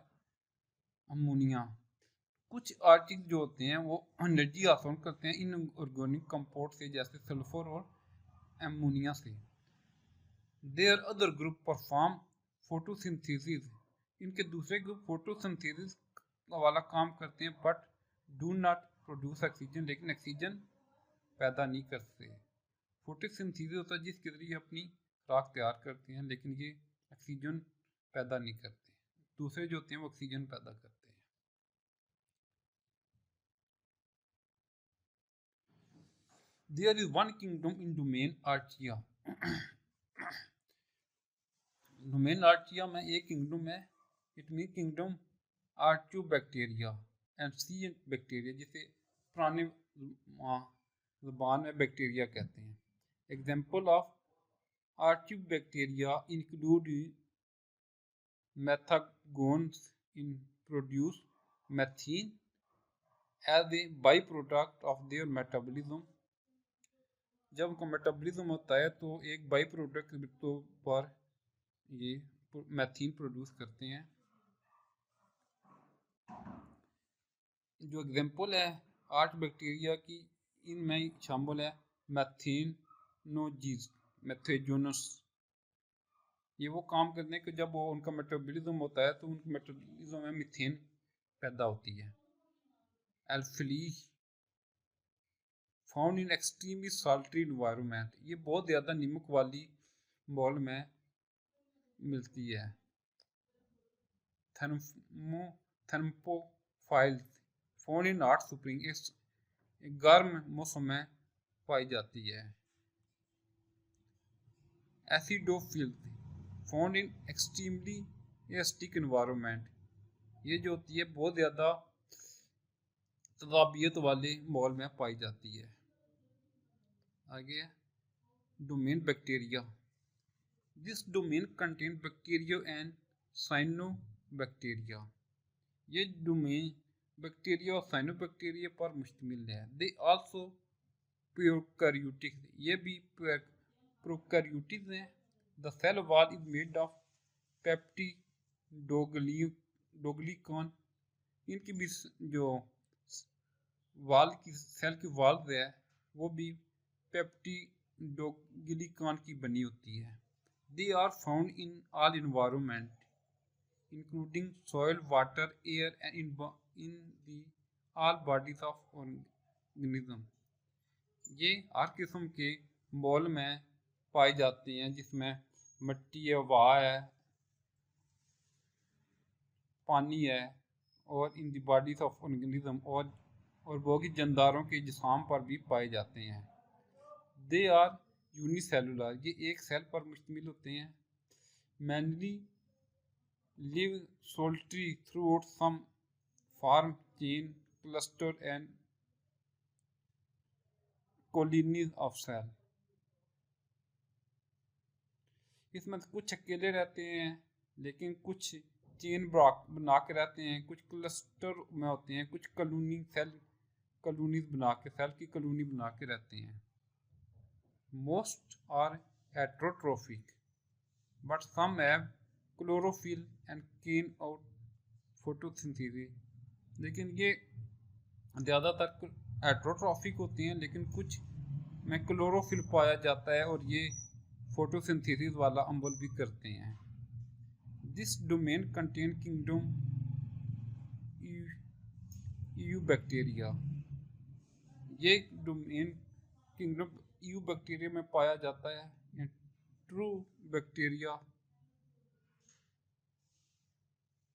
ammonia। कुछ आर्टिक जो होते हैं वो एनर्जी हासिल करते हैं इनऑर्गेनिक कंपाउंड से, जैसे सल्फर और एमोनिया से। Their other group perform photosynthesis. इनके दूसरे ग्रुप फोटोसिंथेसिस वाला काम करते हैं but do not produce oxygen, लेकिन ऑक्सीजन पैदा नहीं करते। फोटोसिंथेसिस होता है जिसके जरिए अपनी खुराक तैयार करते हैं, लेकिन ये ऑक्सीजन पैदा नहीं करते। दूसरे जो होते हैं वो ऑक्सीजन पैदा करते हैं। There is one kingdom in domain Archaea। Domain Archaea में एक किंगडम है, it mean kingdom archaebacteria and C bacteria, जिसे पुराने ज़बान में बैक्टीरिया कहते हैं। Example of archaebacteria include methanogens in produce methane as a by product of their metabolism. जब उनका मेटाबॉलिज्म होता है तो एक बाई प्रोडक्ट के तौर पर ये मैथीन प्रोड्यूस करते हैं। जो एग्जाम्पल है आर्च बैक्टीरिया की, इनमें शामिल है मैथेजोनस। ये वो काम करते हैं कि जब वो उनका मेटाबॉलिज्म होता है तो उनके मेटाबॉलिज्म में मीथेन पैदा होती है। एल्फली found in extremely salty environment. ये बहुत ज़्यादा नमक वाली माहौल में मिलती है। Thermophiles found in hot spring एक गर्म मौसम में पाई जाती है। Acidophiles found in extremely acidic environment, ये जो होती है बहुत ज़्यादा तदाबियत वाले माहौल में पाई जाती है। आगे domain bacteria, this domain contain bacteria and cyanobacteria, ये डोमेन बैक्टीरिया और साइनोबैक्टीरिया पर मुश्तमिल है। दे आल्सो प्रोकैरियोटिक, ये भी प्रोकैरियोटिक हैं। The cell wall is made of peptidoglycan, इनकी भी जो वाल की सेल की वाल्व है वो भी पेप्टिडोग्लिकन की बनी होती है। They are found in all environment including soil, water, air and in the all bodies of organism, ये हर किस्म के मॉल में पाई जाती हैं जिसमें मिट्टी है, हवा है, पानी है और इन दी बॉडीज ऑफ ऑर्गेनिज्म और बोगी जानदारों के जिस्म पर भी पाए जाते हैं। दे आर यूनिसेलुलर, ये एक सेल पर मुश्तमिल होते हैं। Mainly live solitary throughout some form chain cluster and colonies of cell, इसमें कुछ अकेले रहते हैं लेकिन कुछ चेन बना के रहते हैं, कुछ क्लस्टर में होते हैं, कुछ कॉलोनीज बना के सेल की कॉलोनी बना के रहते हैं। Most are heterotrophic but some have chlorophyll and can out photosynthesis, लेकिन ये ज़्यादातर हेट्रोट्रोफिक होती हैं लेकिन कुछ में क्लोरोफिल पाया जाता है और ये फोटोसिंथेसिस वाला अमल भी करते हैं। This domain contain kingdom EU bacteria, ये डोमेन किंगडम EU बैक्टीरिया में पाया जाता है। ट्रू बैक्टीरिया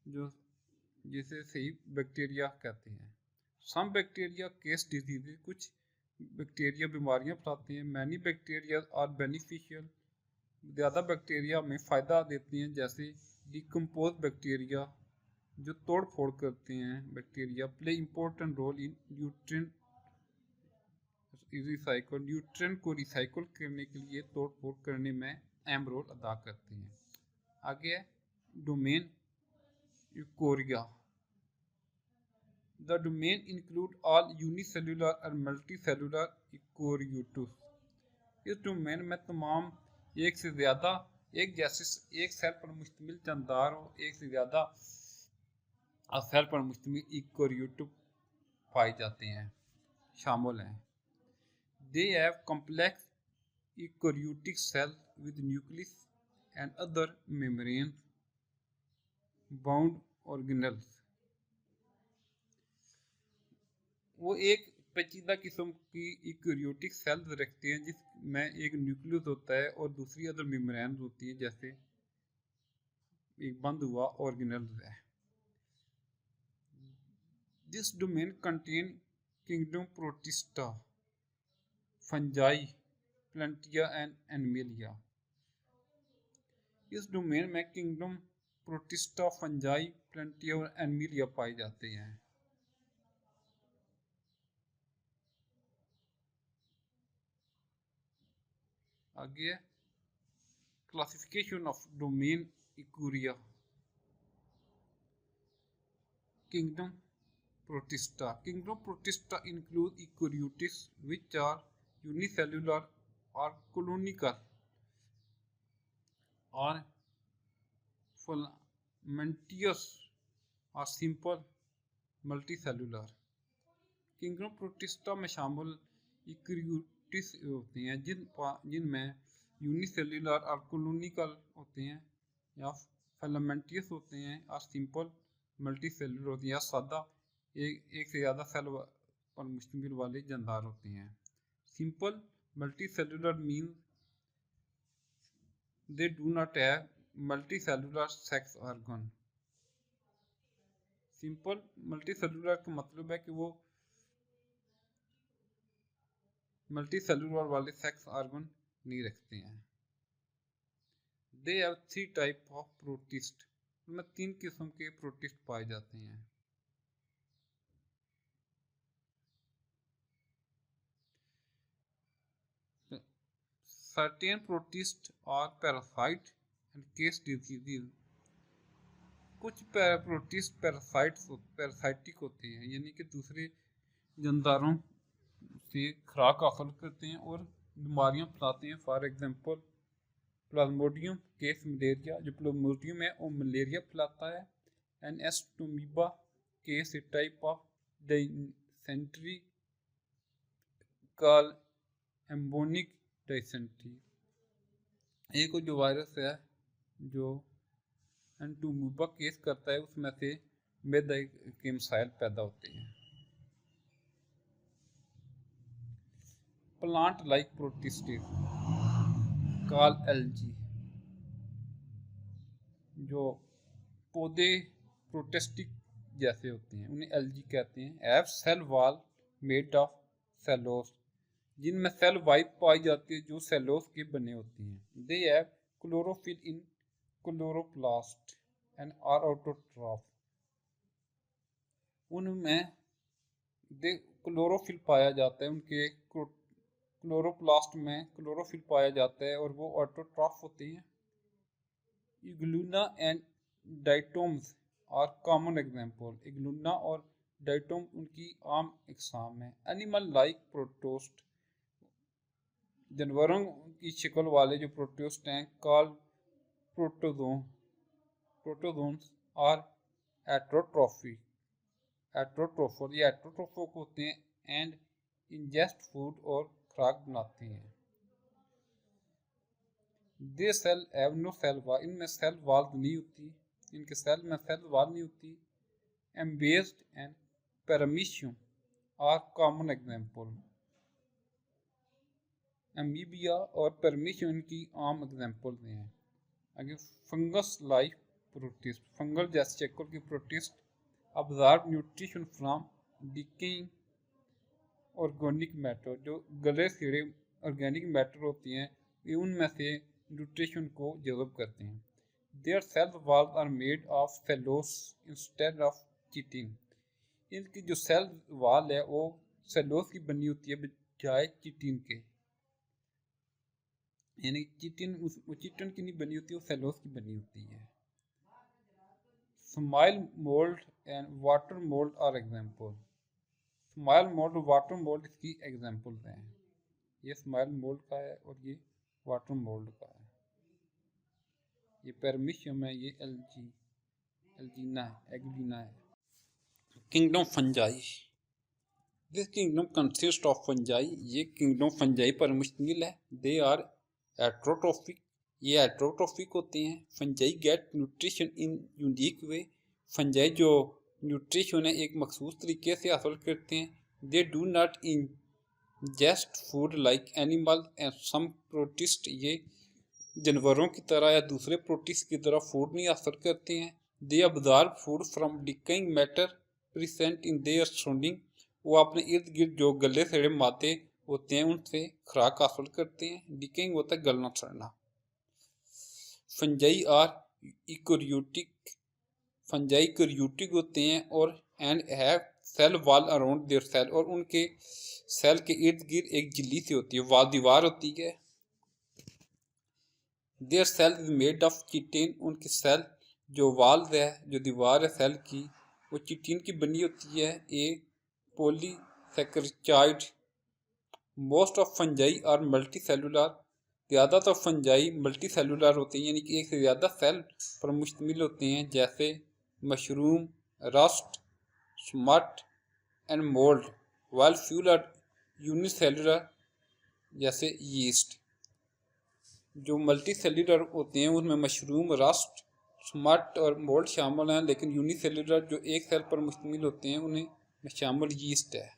जो जिसे सही बैक्टीरिया कहते हैं। सम बैक्टीरिया केस डिजीज, कुछ बैक्टीरिया बीमारियां फैलाते हैं। मैनी बैक्टीरिया आर बेनिफिशियल, ज़्यादा बैक्टीरिया में फ़ायदा देती हैं, जैसे डिकम्पोज बैक्टीरिया जो तोड़ फोड़ करते हैं। Bacteria play important role in nutrient recycle, nutrient को रिसाइकल करने के लिए तोड़ फोड़ करने में अहम रोल अदा करते हैं। आगे है domain Eukarya, the domain include all unicellular और मल्टीसेलुलर यूकोरियोट्स, इस डोमेन में तमाम एक से ज़्यादा एक सेल पर मुश्तमिल जानदार हो, एक से ज़्यादा सेल पर मुश्तमिल यूकोरियोट पाए जाते हैं, शामिल हैं। They have complex eukaryotic cell with nucleus and other membrane bound organelles, वो एक पेचीदा किस्म की यूकोरियोटिक सेल्स रखते हैं जिसमें एक न्यूक्लियस होता है और दूसरी अदर मेम्ब्रेन होती है, जैसे एक बंद हुआ ऑर्गेनेल्स है। This domain contain kingdom Protista, Fungi, Plantae and Animalia, इस डोमेन में किंगडम प्रोटिस्टा, फंजाई, प्लांटिया और एनिमलिया पाए जाते हैं। आगे classification of domain Eukarya. Kingdom Protista include eukaryotes which are unicellular or colonical or filamentous or simple multicellular। Kingdom protista में शामिल eukaryotes होते हैं जिनमें यूनिसेल्युलर और कॉलोनिकल होते हैं, या फिलामेंटियस होते हैं, और सिंपल मल्टीसेलुलर होती है, या सादा एक से ज़्यादा सेल पर मुश्तमिल वाले जानदार होते हैं। Simple multicellular means they do not have multi cellular sex organ. Simple multi cellular का मतलब है कि वो मल्टी सेलुलर वाले सेक्स ऑर्गन नहीं रखते हैं। They have 3 type of protist, उनमें 3 किस्म के प्रोटिस्ट पाए जाते हैं। Certain protists are parasite and case diseases। कुछ प्रोटिस्ट पैरासाइटिक होते हैं, यानी कि दूसरे जानदारों से खुराक हासिल करते हैं और बीमारियां फैलाते हैं। For example Plasmodium causes malaria, जो प्लाज्मोडियम है वो मलेरिया फैलाता है। An Entamoeba causes a type of dysentery called amoebic dysentery. एक जो वायरस है जो एंटोमीबा केस करता है, उसमें से मैदा के मसाइल पैदा होते हैं। प्लांट लाइक प्रोटिस्टिस कॉल एल्गी, जो पौधे प्रोटिस्टिक जैसे होते हैं उन्हें एल्गी कहते हैं। Have cell wall made of cellulose, जिनमें सेल वाइप पाई जाती है जो सेलोस के बने होते हैं। They have chlorophyll in chloroplast and are autotroph, उनमें क्लोरोफिल पाया जाता है, उनके क्लोरोप्लास्ट में क्लोरोफिल पाया जाता है और वो ऑटोट्रॉफ होते हैं। इग्लूना एंड डाइटोम्स आर कॉमन एग्जाम्पल, इग्लूना और डाइटोम उनकी आम इकसाम है। एनिमल लाइक प्रोटोस्ट, जानवरों की शक्ल वाले जो प्रोटोस्ट हैं कॉल प्रोटोजोन्स आर एट्रोट्रोफिक, एट्रोट्रोफर, ये एट्रोट्रोफिक होते हैं एंड इंजेस्ट फूड और खुराक बनाते हैं। They cell have no cell wall, इनमें सेल वॉल नहीं होती, इनके सेल में सेल वॉल नहीं होती। Amoebas and paramecium are common example, amoeba और पैरामीशियम इनकी आम एग्जाम्पल हैं। आगे फंगस लाइक प्रोटिस्ट, फंगल जैसे शक्ल की protist absorb nutrition from decaying organic matter, जो गले सड़े ऑर्गेनिक मैटर होती हैं ये उनमें से न्यूट्रिशन को जज़ब करते हैं। Their cell walls are made of cellulose instead of chitin, इनकी जो सेल वॉल है वो सेलोस की बनी होती है बजाय चिटिन के, यानी चिटिन की नहीं बनी होती, वो सेलोस की बनी होती है। स्माइल mould and water mould are example, स्माइल मोल्ड वाटर मोल्ड इसकी एग्जाम्पल्स हैं। ये स्माइल मोल्ड का है और ये वाटर मोल्ड का है। ये पैरामीशियम है, ये एल्जीना है। Kingdom fungi, this kingdom consist of fungi, ये किंगडम फंजाई पर मुश्तमिल है। दे आर एट्रोट्रोफिक, ये एट्रोट्रोफिक होते हैं। Fungi get nutrition in unique way, fungi जो न्यूट्रिशन है एक मखसूस तरीके से हासिल करते हैं। They do not ingest food like animal and some protist, ये जानवरों की तरह या दूसरे प्रोटिस्ट की तरह फूड नहीं हासिल करते हैं। They absorb food from decaying matter present in their surrounding, वो अपने इर्द गिर्द जो गले सड़े मादे होते हैं उनसे खुराक हासिल करते हैं। डिकेइंग होता है गलना सड़ना। Fungi are eukaryotic, fungi eukaryotic होते हैं और and have cell wall around their cell, और उनके सेल के इर्द गिर्द एक झिल्ली सी होती है, वाल दीवार होती है। Their cell is made of chitin, उनकी सेल जो वाल है जो दीवार है सेल की वो चिटिन की बनी होती है। A polysaccharide, most of fungi are multicellular, ज़्यादातर फंजाई मल्टी सेलुलर होते हैं, यानी कि एक से ज़्यादा सेल पर मुश्तमिल होते हैं, जैसे mushroom, rust, smut and mould. While few are unicellular, जैसे यीस्ट। जो मल्टी सेलुलर होते हैं उनमें मशरूम, रस्ट, स्मट और मोल्ड शामिल हैं, लेकिन यूनिसेलुलर जो एक सेल पर मुश्तमिल होते हैं उन्हें शामिल यीस्ट है।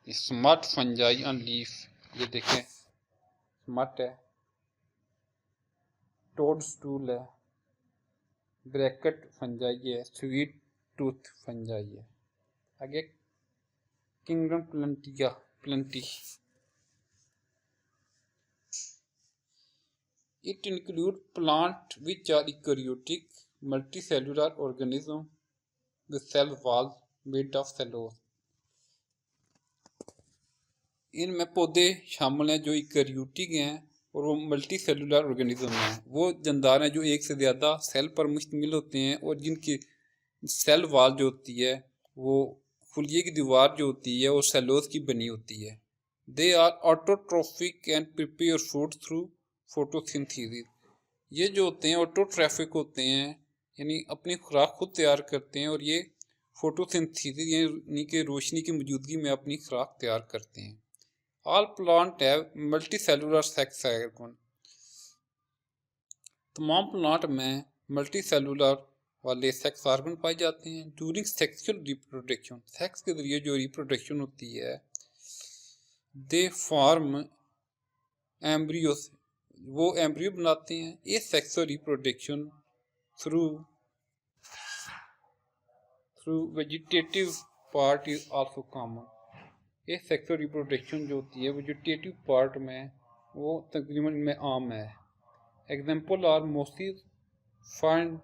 स्मट फंजाई ऑन लीफ, ये देखें स्मट है टोड स्टूल है, ब्रैकेट फंजाई है, स्वीट टूथ फंजाई है। आगे kingdom plenty. It includes plants which are eukaryotic, multicellular organisms with cell walls made of cellulose. इनमें पौधे शामिल हैं जो यूकैरियोटिक हैं और वो मल्टी सेलुलर ऑर्गेनिज्म हैं। वो जानदार हैं जो एक से ज़्यादा सेल पर मुश्तमिल होते हैं और जिनकी सेल वाल जो होती है वो फुलिये की दीवार जो होती है वो सेलुलोज की बनी होती है। They are autotrophic and prepare food through photosynthesis. ये जो होते हैं ऑटोट्रैफिक होते हैं, यानी अपनी खुराक खुद तैयार करते हैं और ये फोटोसिंथेसिस यानी कि रोशनी की मौजूदगी में अपनी खुराक तैयार करते हैं। All plant have multicellular sex organ. तमाम प्लांट में मल्टीसेलुलर वाले सेक्स ऑर्गन पाए जाते हैं। ड्यूरिंग सेक्सुअल रिप्रोडक्शन, सेक्स के जरिए जो रिप्रोडक्शन होती है, दे फॉर्म एम्ब्रियोस, वो एम्ब्रियो बनाते हैं। ये sexual reproduction through vegetative part is also common. ये सेक्सुअल रिप्रोडक्शन जो होती है वेजिटेटिव पार्ट में वो तकरीबन में आम है। Example are mosses, fern,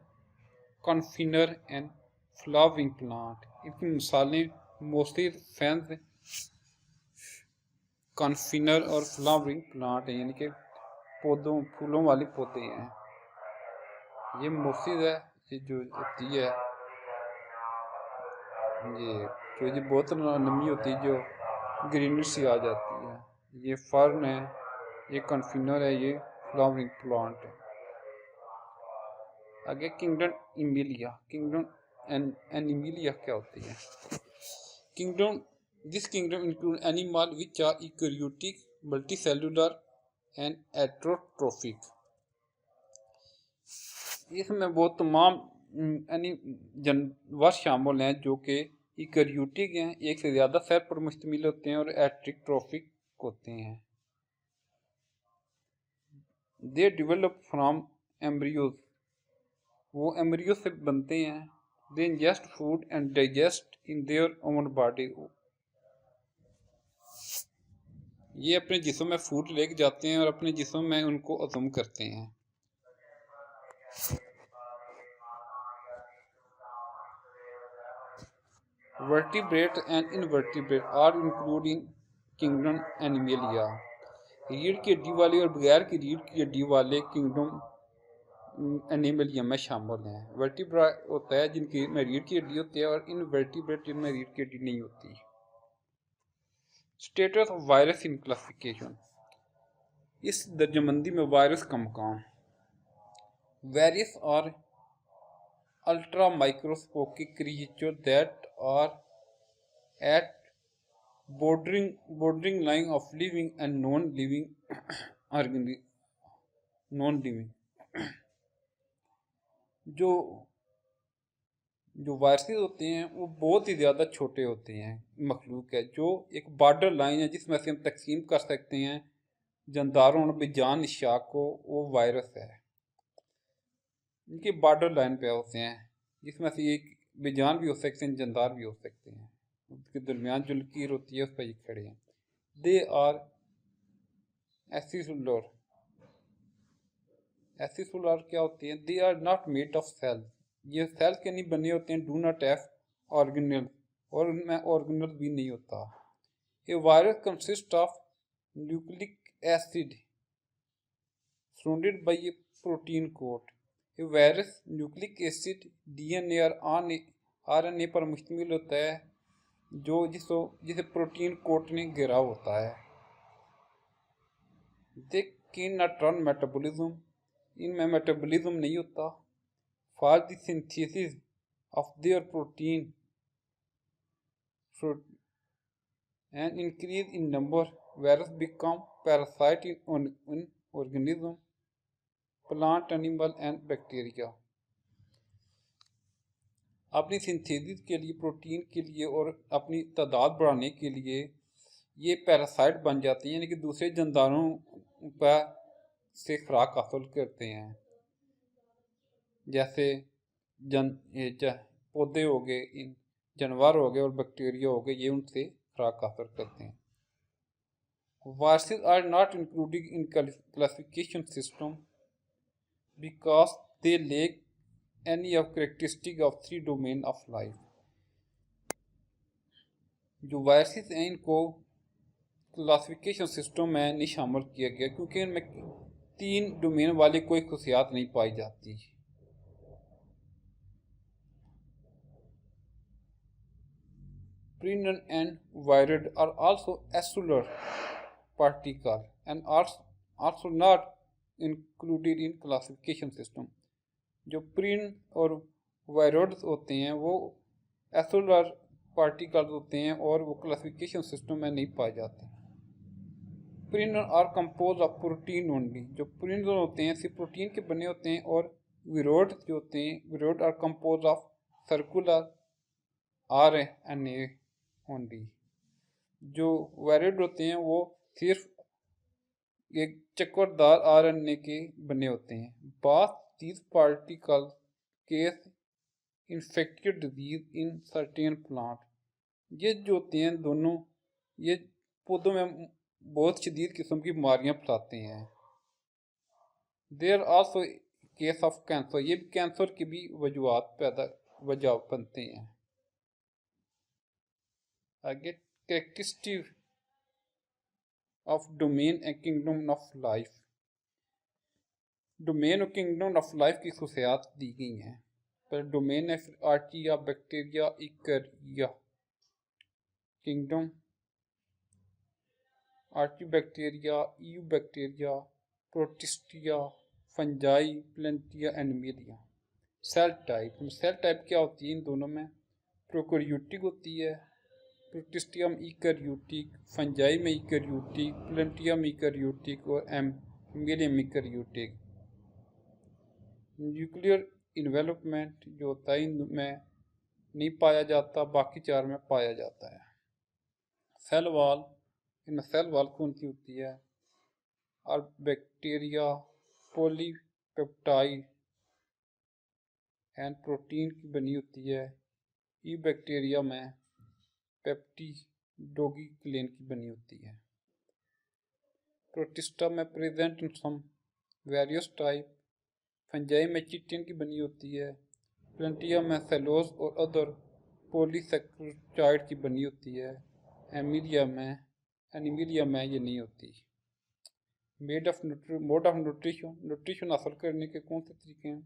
conifer and flowering plant. इनकी मिसालें मोसिस, फर्न, कॉन्फिनर और फ्लावरिंग प्लांट हैं, यानी कि पौधों फूलों वाले पौधे हैं। ये मोसिस है, ये जो होती है ये बहुत लंबी होती है जो ग्रीनरी सी आ जाती है। ये फर्न है, ये कॉन्फिनर है, ये फ्लावरिंग प्लांट है। आगे किंगडम एनिमिलिया। किंगडम एनिमिलिया क्या होती है? This kingdom include animal which are eukaryotic, multicellular and heterotrophic. इसमें बहुत तमाम जानवर शामिल हैं जो कि यूकैरियोटिक हैं, एक से ज़्यादा सेल पर मुश्तमिल होते हैं और हेटेरोट्रोफिक होते हैं। दे डेवलप फ्रॉम एम्ब्रियोज, वो एम्ब्रियो से बनते हैं। They ingest food and digest in their own body, ये अपने जिस्म में फूड लेके जाते हैं और अपने जिस्म में उनको हजम करते हैं। Vertebrate and invertebrate are include in kingdom Animalia. रीढ़ की हड्डी वाले और बगैर की रीढ़ की हड्डी वाले किंगडम एनिमलिया में शामिल हैं। वर्टिब्रा होता है जिनकी में रीढ़ की हड्डी होती है और इनवर्टिब्रेट जिनमें रीढ़ की हड्डी नहीं होती। Status of virus in classification, इस दर्जाबंदी में वायरस का मकाम। Virus are ultra microscopic creatures that are at bordering line of living and non-living जो वायरसेस होते हैं वो बहुत ही ज़्यादा छोटे होते हैं, मखलूक है जो एक बॉर्डर लाइन है जिसमें से हम तकसीम कर सकते हैं जानदारों और बेजान अशिया को, वो वायरस है। इनके बॉर्डर लाइन पे होते हैं जिसमें से एक बेजान भी हो सकते हैं, जानदार भी हो सकते हैं। उसके दरमियान जो लकीर होती है उस पर ये खड़े हैं। They are एसिसुलर। एसिसुलर क्या होती हैं? They are not made of cell, ये सेल के नहीं बने होते हैं। डू नॉट हैव ऑर्गेनल, और उनमें ऑर्गेनल भी नहीं होता। A virus consist of nucleic acid surrounded by a protein coat. ये वायरस न्यूक्लिक एसिड, डीएनए और आरएनए पर मुश्तमिल होता है जो जिसे प्रोटीन कोट ने घेरा होता है। They can not run metabolism, इनमें मेटाबॉलिज्म नहीं होता। For the synthesis of their protein and increase in number, virus become parasite in organism, plant, animal and bacteria. अपनी सिंथेसिस के लिए, प्रोटीन के लिए और अपनी तादाद बढ़ाने के लिए ये पैरासाइट बन जाते हैं, यानी कि दूसरे जानदारों पर से खुराक हासिल करते हैं। जैसे पौधे हो गए, इन जानवर हो गए और बैक्टीरिया हो गए, ये उनसे खुराक हासिल करते हैं। Viruses are not included in classification system because they lack any of characteristic of three domain of life. जो वायरसेस हैं इनको क्लासिफिकेशन सिस्टम में नहीं शामिल किया गया क्योंकि इनमें 3 डोमेन वाली कोई खसूसियात नहीं पाई जाती। Prion and virid are also acellular particles and are also not included in classification system. जो प्रिन और वायरोड्स होते हैं वो एसोलर पार्टिकल्स होते हैं और वो क्लासिफिकेशन सिस्टम में नहीं पाए जाते। Prion are compose of protein only, जो प्रिन होते हैं सिर्फ प्रोटीन के बने होते हैं, और विरोड जो होते हैं viroid are compose of circular RNA only. जो वायरोड होते हैं वो सिर्फ एक चक्करदार RNA के बने होते हैं। Bath these particles cause infectious disease in certain plant। ये जो होते हैं दोनों ये पौधों में बहुत शदीद किस्म की बीमारियां फैलाते हैं। There also case of cancer, ये भी कैंसर की भी वजह बनते हैं। आगे characteristic of domain and kingdom of life. Domain और किंगडम ऑफ लाइफ की खसूसियात दी गई हैं। पर डोमेन है फिर Archaea, bacteria, eukarya. Kingdom archaebacteria, eubacteria, Protista, fungi, Plantae, Animalia. Cell type क्या होती है इन दोनों में? प्रोकैरियोटिक होती है, प्रोटिस्टिया में यूकैरियोटिक, फंजाई में यूकैरियोटिक, प्लेंटिया में यूकैरियोटिक और एनिमिलिया में यूकैरियोटिक। न्यूक्लियर इन्वेलपमेंट जो होता है इनमें नहीं पाया जाता, बाकी 4 में पाया जाता है। सेल वॉल, इनमें सेल वॉल कौन सी होती है? और बैक्टीरिया पॉलीपेप्टाइड एंड प्रोटीन की बनी होती है। ई बैक्टीरिया में पेप्टिडोग्लिकैन की बनी होती है। प्रोटिस्टा में present in some various type. Fungi में चिटिन की बनी होती है। प्लेंटिया में सेलोज और अदर पॉलीसेकेराइड की बनी होती है। एनिमिलिया में ये नहीं होती। मोड ऑफ न्यूट्रिशन हासिल करने के कौन से तरीके हैं?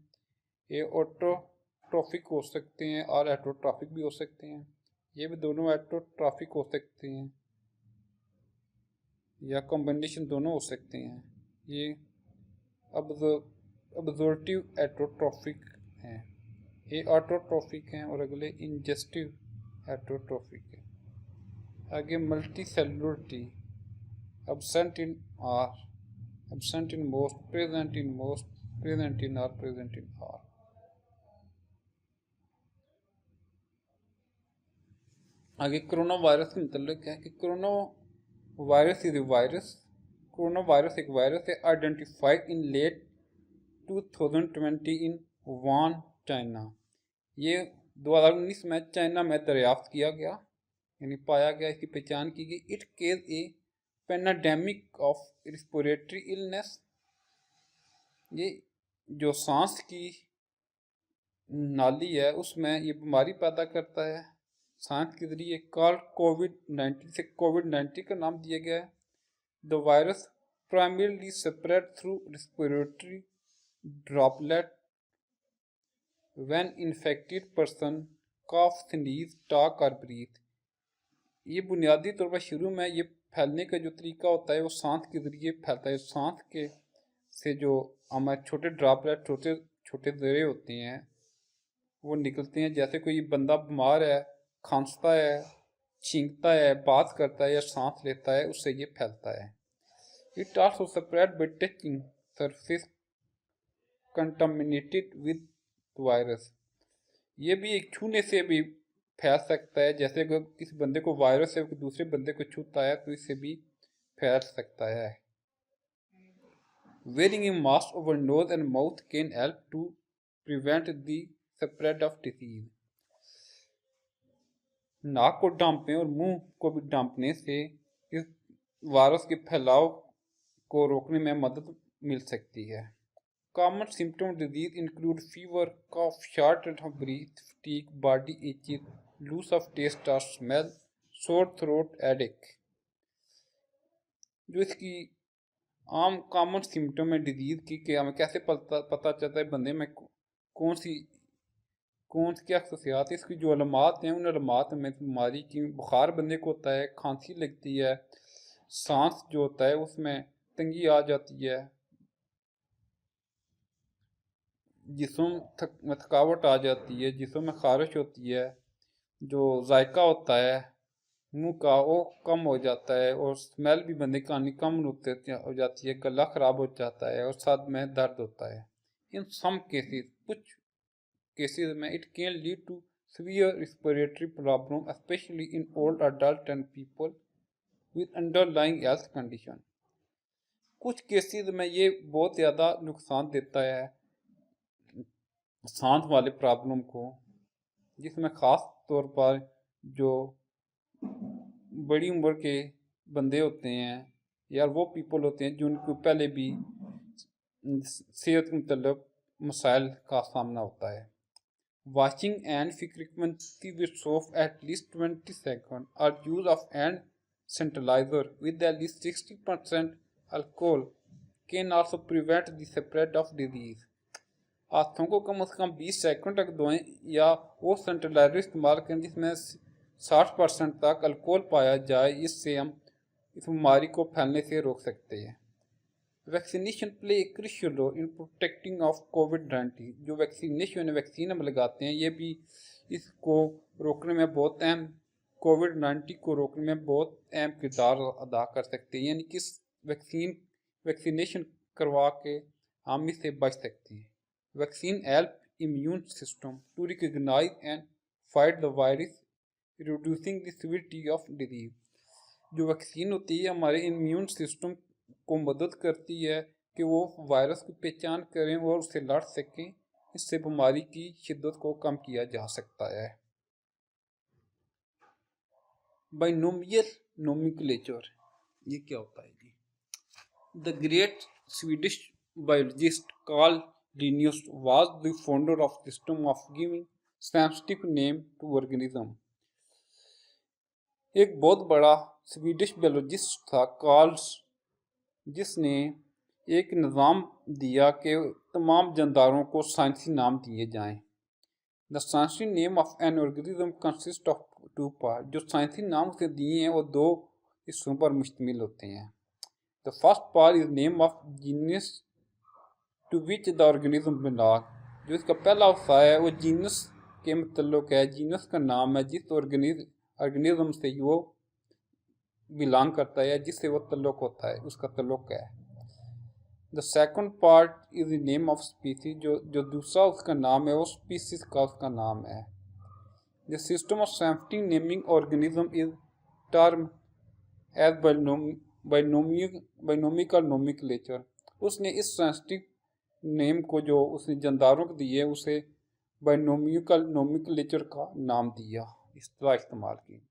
ये ऑटोट्रॉफिक हो सकते हैं और हेटेरोट्रॉफिक भी हो सकते हैं। ये भी दोनों हेटेरोट्रॉफिक हो सकते हैं या कॉम्बिनेशन दोनों हो सकते हैं। ये अब्जॉर्टिव हेटेरोट्रॉफिक हैं, ये ऑटोट्रॉफिक हैं, और अगले इंजेस्टिव हेटेरोट्रॉफिक है। आगे multi cellularity, absent in R, absent in most, present in most, present in R, present in R। आगे कोरोना वायरस के मतलब क्या है कि corona virus is a virus. Corona virus एक वायरस है identified in late 2020 in Wuhan, China. ये 2019 में चाइना में दरियाफ्त किया गया, यानी पाया गया, इसकी पहचान की गई। It case A pandemic of respiratory illness, ये जो सांस की नाली है उसमें ये बीमारी पैदा करता है सांस के जरिए। कॉल कोविड-19 से कोविड-19 का नाम दिया गया है। The virus primarily spread through respiratory droplet when infected person cough, sneeze, talk और ब्रीथ। ये बुनियादी तौर पर शुरू में ये फैलने का जो तरीका होता है वो सांस के जरिए फैलता है। सांस के से जो हमारे छोटे ड्रॉपलेट, छोटे छोटे जरे होते हैं वो निकलते हैं। जैसे कोई बंदा बीमार है, खांसता है, छींकता है, बात करता है या सांस लेता है, उससे ये फैलता है। It also spread by touching surface contaminated with virus. ये भी एक छूने से भी फैल सकता है। जैसे अगर किसी बंदे को वायरस है, दूसरे बंदे को छूता है तो इससे भी फैल सकता है। Wearing a mask over nose and mouth can help to prevent the spread of disease. नाक को ढांपने और मुंह को भी ढांपने से इस वायरस के फैलाव को रोकने में मदद मिल सकती है। Common symptoms of disease include fever, cough, shortness of breath, fatigue, body itches, loss of taste or smell, sore throat, headache. जो इसकी आम कॉमन सिम्टम है डिजीज की कि हमें कैसे पता चलता है बंदे में कौन सी क्या खसूसियात है। इसकी जो अलामात हैं उन अलामात में बीमारी की बुखार बंदे को होता है, खांसी लगती है, सांस जो होता है उसमें तंगी आ जाती है, जिस्म में थकावट आ जाती है, जिस्म में खारिश होती है, जो जायका होता है मुंह का वो कम हो जाता है और स्मेल भी बंदे का आनी कम हो जाती है, गला ख़राब हो जाता है और सर में दर्द होता है। इन सम केसेस कुछ केसेस में it can lead to severe respiratory problem especially in old adult and people with underlying health condition. कुछ केसेस में ये बहुत ज़्यादा नुकसान देता है सांस वाले प्रॉब्लम को, जिसमें ख़ास तौर पर जो बड़ी उम्र के बंदे होते हैं या वो पीपल होते हैं जिनको पहले भी सेहत के मतलब मसाइल का सामना होता है। Washing hands frequently with soap at least 20 seconds or use of hand sanitizer with at least 60% alcohol can also prevent the spread of disease. हाथों को कम से कम 20 सेकंड तक धोएं या वो सैनिटाइजर इस्तेमाल करें जिसमें 60% तक अल्कोहल पाया जाए। इससे हम इस बीमारी को फैलने से रोक सकते हैं। Vaccination play a crucial role in protecting of कोविड-19। जो वैक्सीन हम लगाते हैं ये भी इसको रोकने में बहुत अहम कोविड-19 को रोकने में बहुत अहम किरदार अदा कर सकते हैं। यानी कि वैक्सीनेशन करवा के हम इससे बच सकते हैं। Vaccine help immune system to recognise and fight the virus reducing the severity of disease. जो वैक्सीन होती है हमारे इम्यून सिस्टम को मदद करती है कि वो वायरस की पहचान करें और उससे लड़ सकें। इससे बीमारी की शिद्दत को कम किया जा सकता है। बाइनोमियल नोमेनक्लेचर ये क्या होता है जी? The great Swedish biologist Carl Linnaeus was the founder of system of giving scientific name to organism. एक बहुत बड़ा स्वीडिश बायोलॉजिस्ट था कार्ल, जिसने एक निज़ाम दिया कि तमाम जानदारों को साइंसी नाम दिए जाएं। द साइंसी name of an organism consist of two part. जो साइंसी नाम उसे दिए हैं वो दो हिस्सों पर मुश्तमिल होते हैं। The first part is name of genus to which the organism belong. जो इसका पहला हिस्सा है वो जीनस के मतलब है, जीनस का नाम है जिस ऑर्गेनिज्म से वो बिलोंग करता है, जिससे वो तल्लुक होता है, उसका तल्लुक है। The second part is the name of species. जो दूसरा उसका नाम है वो स्पीसीज का उसका नाम है। The system of scientific naming organism is term as binomial nomenclature. उसने इस साइंटिफिक नेम को जो उसने जानदारों को दिए उसे बाइनोमिकल नोमेनक्लेचर का नाम दिया, इस तरह इस्तेमाल की।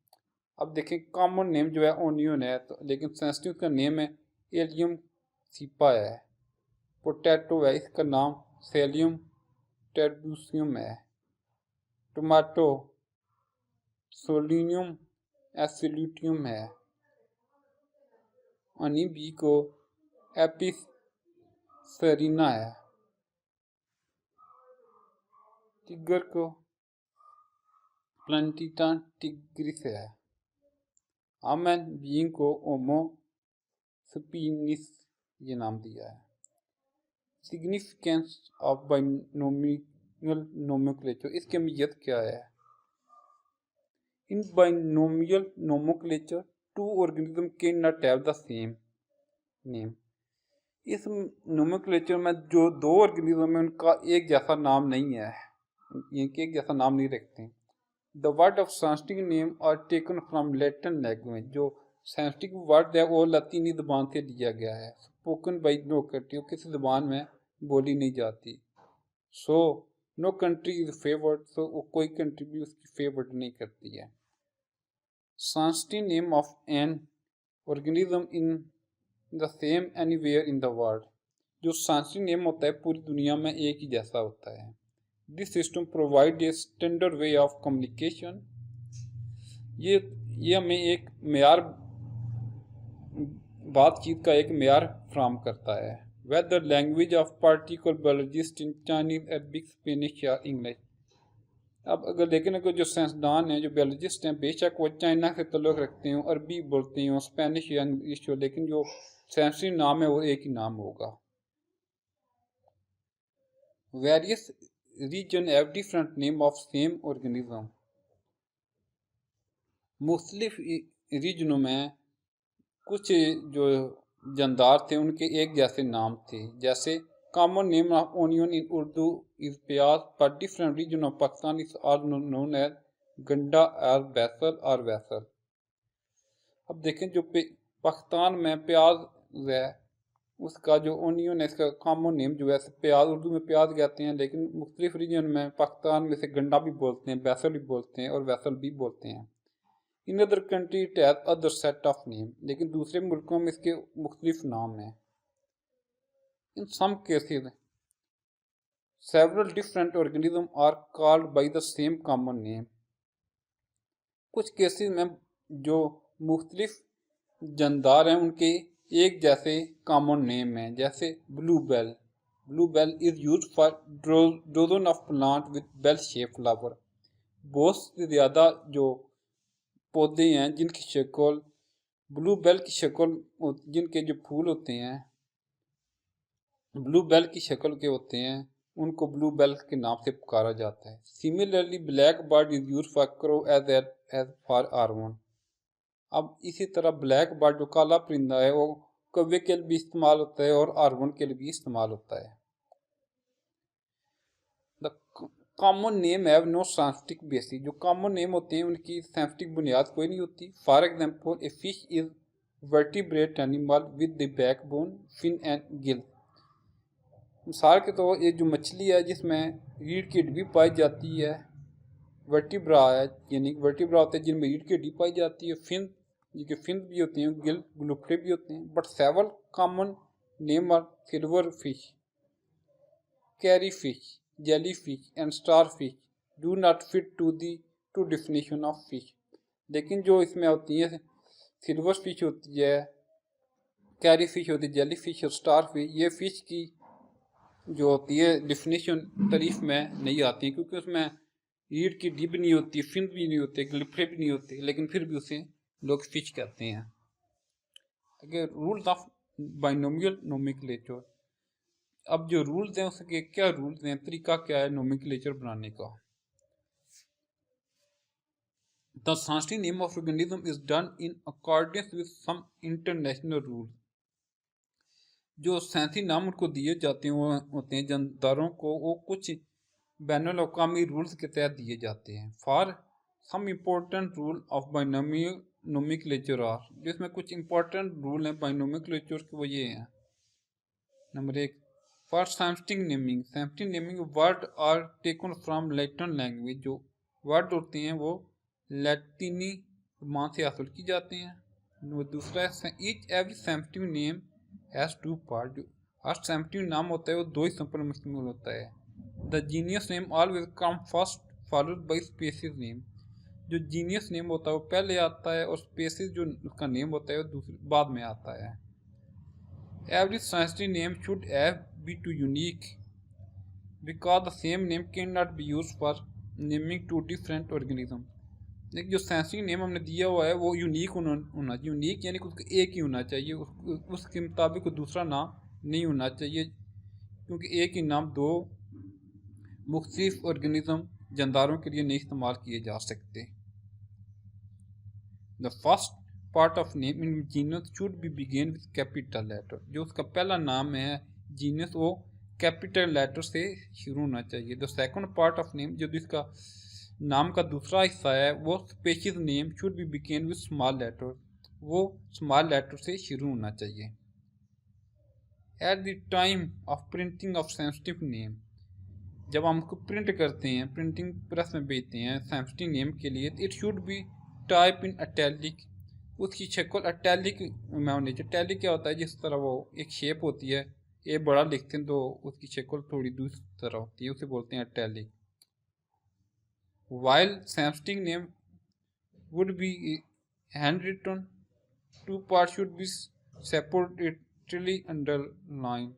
अब देखें कॉमन नेम जो है ओनियन है, तो लेकिन सेंसिटिव का नेम है एलियम सीपा है। पोटैटो है, इसका नाम सेलियम टेड्यूसियम है। टोमेटो सोलिनियम एसिल्यूटियम है। हनी बी को एपिस सेरिना है। टिगर को प्लांटिटा टिग्रिस है। आमन बीइंग को ओमो स्पिनिस ये नाम दिया है। सिग्निफिकेंस ऑफ बाइनोमियल नोमेनक्लेचर, इसकी अहमियत क्या है? In binomial nomenclature two organism can not have the same name. इस नोमेनक्लेचर में जो दो ऑर्गेनिज्म है उनका एक जैसा नाम नहीं है, एक जैसा नाम नहीं रखते। The word of scientific name are taken from Latin language. जो साइंटिफिक वर्ड है वो लतीनी ज़बान से लिया गया है। स्पोकन बाई नो करती हो, किसी ज़बान में बोली नहीं जाती। So no country is favoured, तो कोई कंट्री भी उसकी फेवर्ड नहीं करती है। सांस्टी name of an organism in the same anywhere in the world, जो सांस्टी नेम होता है पूरी दुनिया में एक ही जैसा होता है। This system provide a standard way of communication, ये हमें एक मेयार, बातचीत का एक मेयार फ्राहम करता है। Whether language of particular biologist in Chinese, Arabic, Spanish या इंग्लिश। अब अगर लेकिन अगर जो साइंसदान हैं, जो बायोलॉजिस्ट हैं, बेशक वो चाइना से तल्लुक़ रखते हों, अरबी बोलते हों, स्पेनिश या इंग्लिश हो, लेकिन जो साइंसी नाम है वो एक ही नाम होगा। Various region have different name of same organism. मुख्तलिफ रीजनों में कुछ जो जानदार थे उनके एक जैसे नाम थे। जैसे common name of onion in Urdu is pyaz, पर different region of Pakistan is are known as ganda और वैसल। अब देखें जो पाकिस्तान में प्याज है उसका जो ओनियन है इसका कॉमन नेम जो है प्याज, उर्दू में प्याज कहते हैं, लेकिन मुख्तलिफ रीजन में पाकिस्तान में से गंडा भी बोलते हैं, वैसल भी बोलते हैं और वैसल भी बोलते हैं। In other country it has other set of name, लेकिन दूसरे मुल्कों में इसके मुख्तलिफ नाम हैं। In some cases several different organism are called by the same common name. कुछ केसेस में जो मुख्तलिफ जानदार हैं उनके एक जैसे कॉमन नेम हैं। जैसे bluebell is use for dozen of plant with bell shape flower. बहुत से ज़्यादा जो पौधे हैं जिनकी शक्ल ब्लू बेल की शक्ल, जिनके जो फूल होते हैं ब्लू बेल की शक्ल के होते हैं, उनको ब्लू बेल के नाम से पुकारा जाता है। Similarly black bird is use for crow as for आर्मोन। अब इसी तरह ब्लैक बर्ड जो काला परिंदा है वो कौवे के लिए भी इस्तेमाल होता है और आर्मोन के लिए भी इस्तेमाल होता है। The common name have no scientific basis. जो कॉमन नेम होते हैं उनकी साइंटिफिक बुनियाद कोई नहीं होती। For example a fish is vertebrate animal with the backbone, fin and gill. मिसाल के तौर ये जो मछली है जिसमें रीढ़ की हड्डी भी पाई जाती है, वर्टिब्रा है, यानी वर्टिब्रा होते हैं जिनमें रीढ़ की हड्डी पाई जाती है, फिन जिनके फिन भी होते हैं, गिल गुलफड़े भी होते हैं। But several common name are silver fish, cray fish, jellyfish and starfish do not fit to definition of fish. लेकिन जो इसमें होती है सिल्वर फिश होती है, कैरी फिश होती है, जेलीफिश और स्टारफिश, ये फिश की जो होती है डेफिनेशन तारीफ में नहीं आती है, क्योंकि उसमें रीढ़ की हड्डी भी नहीं होती, फिन भी नहीं होते, गिलफड़े भी नहीं होते, लेकिन फिर भी उसे लोग फिश कहते हैं। अगर रूल्स ऑफ बाइनोमियल नोमेनक्लेचर, अब जो रूल्स हैं उसके क्या रूल्स हैं, तरीका क्या है नोमेनक्लेचर बनाने का। The scientific name of organism is done in accordance with some international rule. जो साइंसी नाम उनको दिए जाते हैं वो होते हैं जानदारों को, वो कुछ बैनुल अक़वामी रूल्स के तहत दिए जाते हैं। For some important rule of binomial nomenclature are, जिसमें कुछ इंपॉर्टेंट रूल हैं बाइनोमेनक्लेचर के, वो ये हैं। Number 1, for scientific naming word are taken from Latin language. जो वर्ड होते हैं वो लैटिनी मान से हासिल की जाते हैं। दूसरा है each every scientific name has two part. जो हर साइंटिफिक नाम होता है वो दो हिस्सों पर मुश्तमिल होता है। The genius name always come first followed by species name. जो जीनियस नेम होता है वो पहले आता है और स्पेसिस जो उसका नेम होता है वो दूसरे बाद में आता है। Every scientific name should have be to unique because the same name can not be use for naming two different organism. लेकिन जो साइंटिफिक नेम हमने दिया हुआ है वो यूनिक होना चाहिए। यूनिक यानी कि एक ही होना चाहिए, उसके मुताबिक दूसरा नाम नहीं होना चाहिए, क्योंकि एक ही नाम दो मुख्तलिफ ऑर्गेनिज्म जानदारों के लिए नहीं इस्तेमाल किए जा सकते। The first part of name in genus should be begin with capital letter. जो उसका पहला नाम है जीनस वो कैपिटल लेटर से शुरू होना चाहिए। The second part of name, जो इसका नाम का दूसरा हिस्सा है, वो species name should be begin with small letter, वो स्मॉल लेटर से शुरू होना चाहिए। At the time of printing of scientific name, जब हम उसको प्रिंट करते हैं, प्रिंटिंग प्रेस में भेजते हैं सैमस्टी नेम के लिए, तो it should be type in italic, उसकी शक्ल अटैलिक में होनी चाहिए। अटैलिक क्या होता है, जिस तरह वो एक शेप होती है, ये बड़ा लिखते हैं तो उसकी शक्ल थोड़ी दूसरी तरह होती है, उसे बोलते हैं अटैलिक। वाइल सैमस्टी name would be hand written, two part should be separately underline.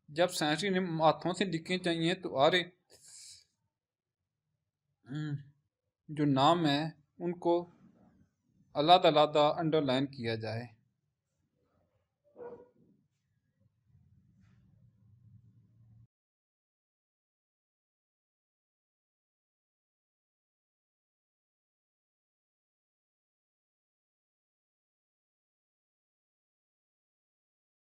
जब सैमस्टी नेम हाथों से लिखे चाहिए तो आरे जो नाम है उनको अलग अलग अंडरलाइन किया जाए।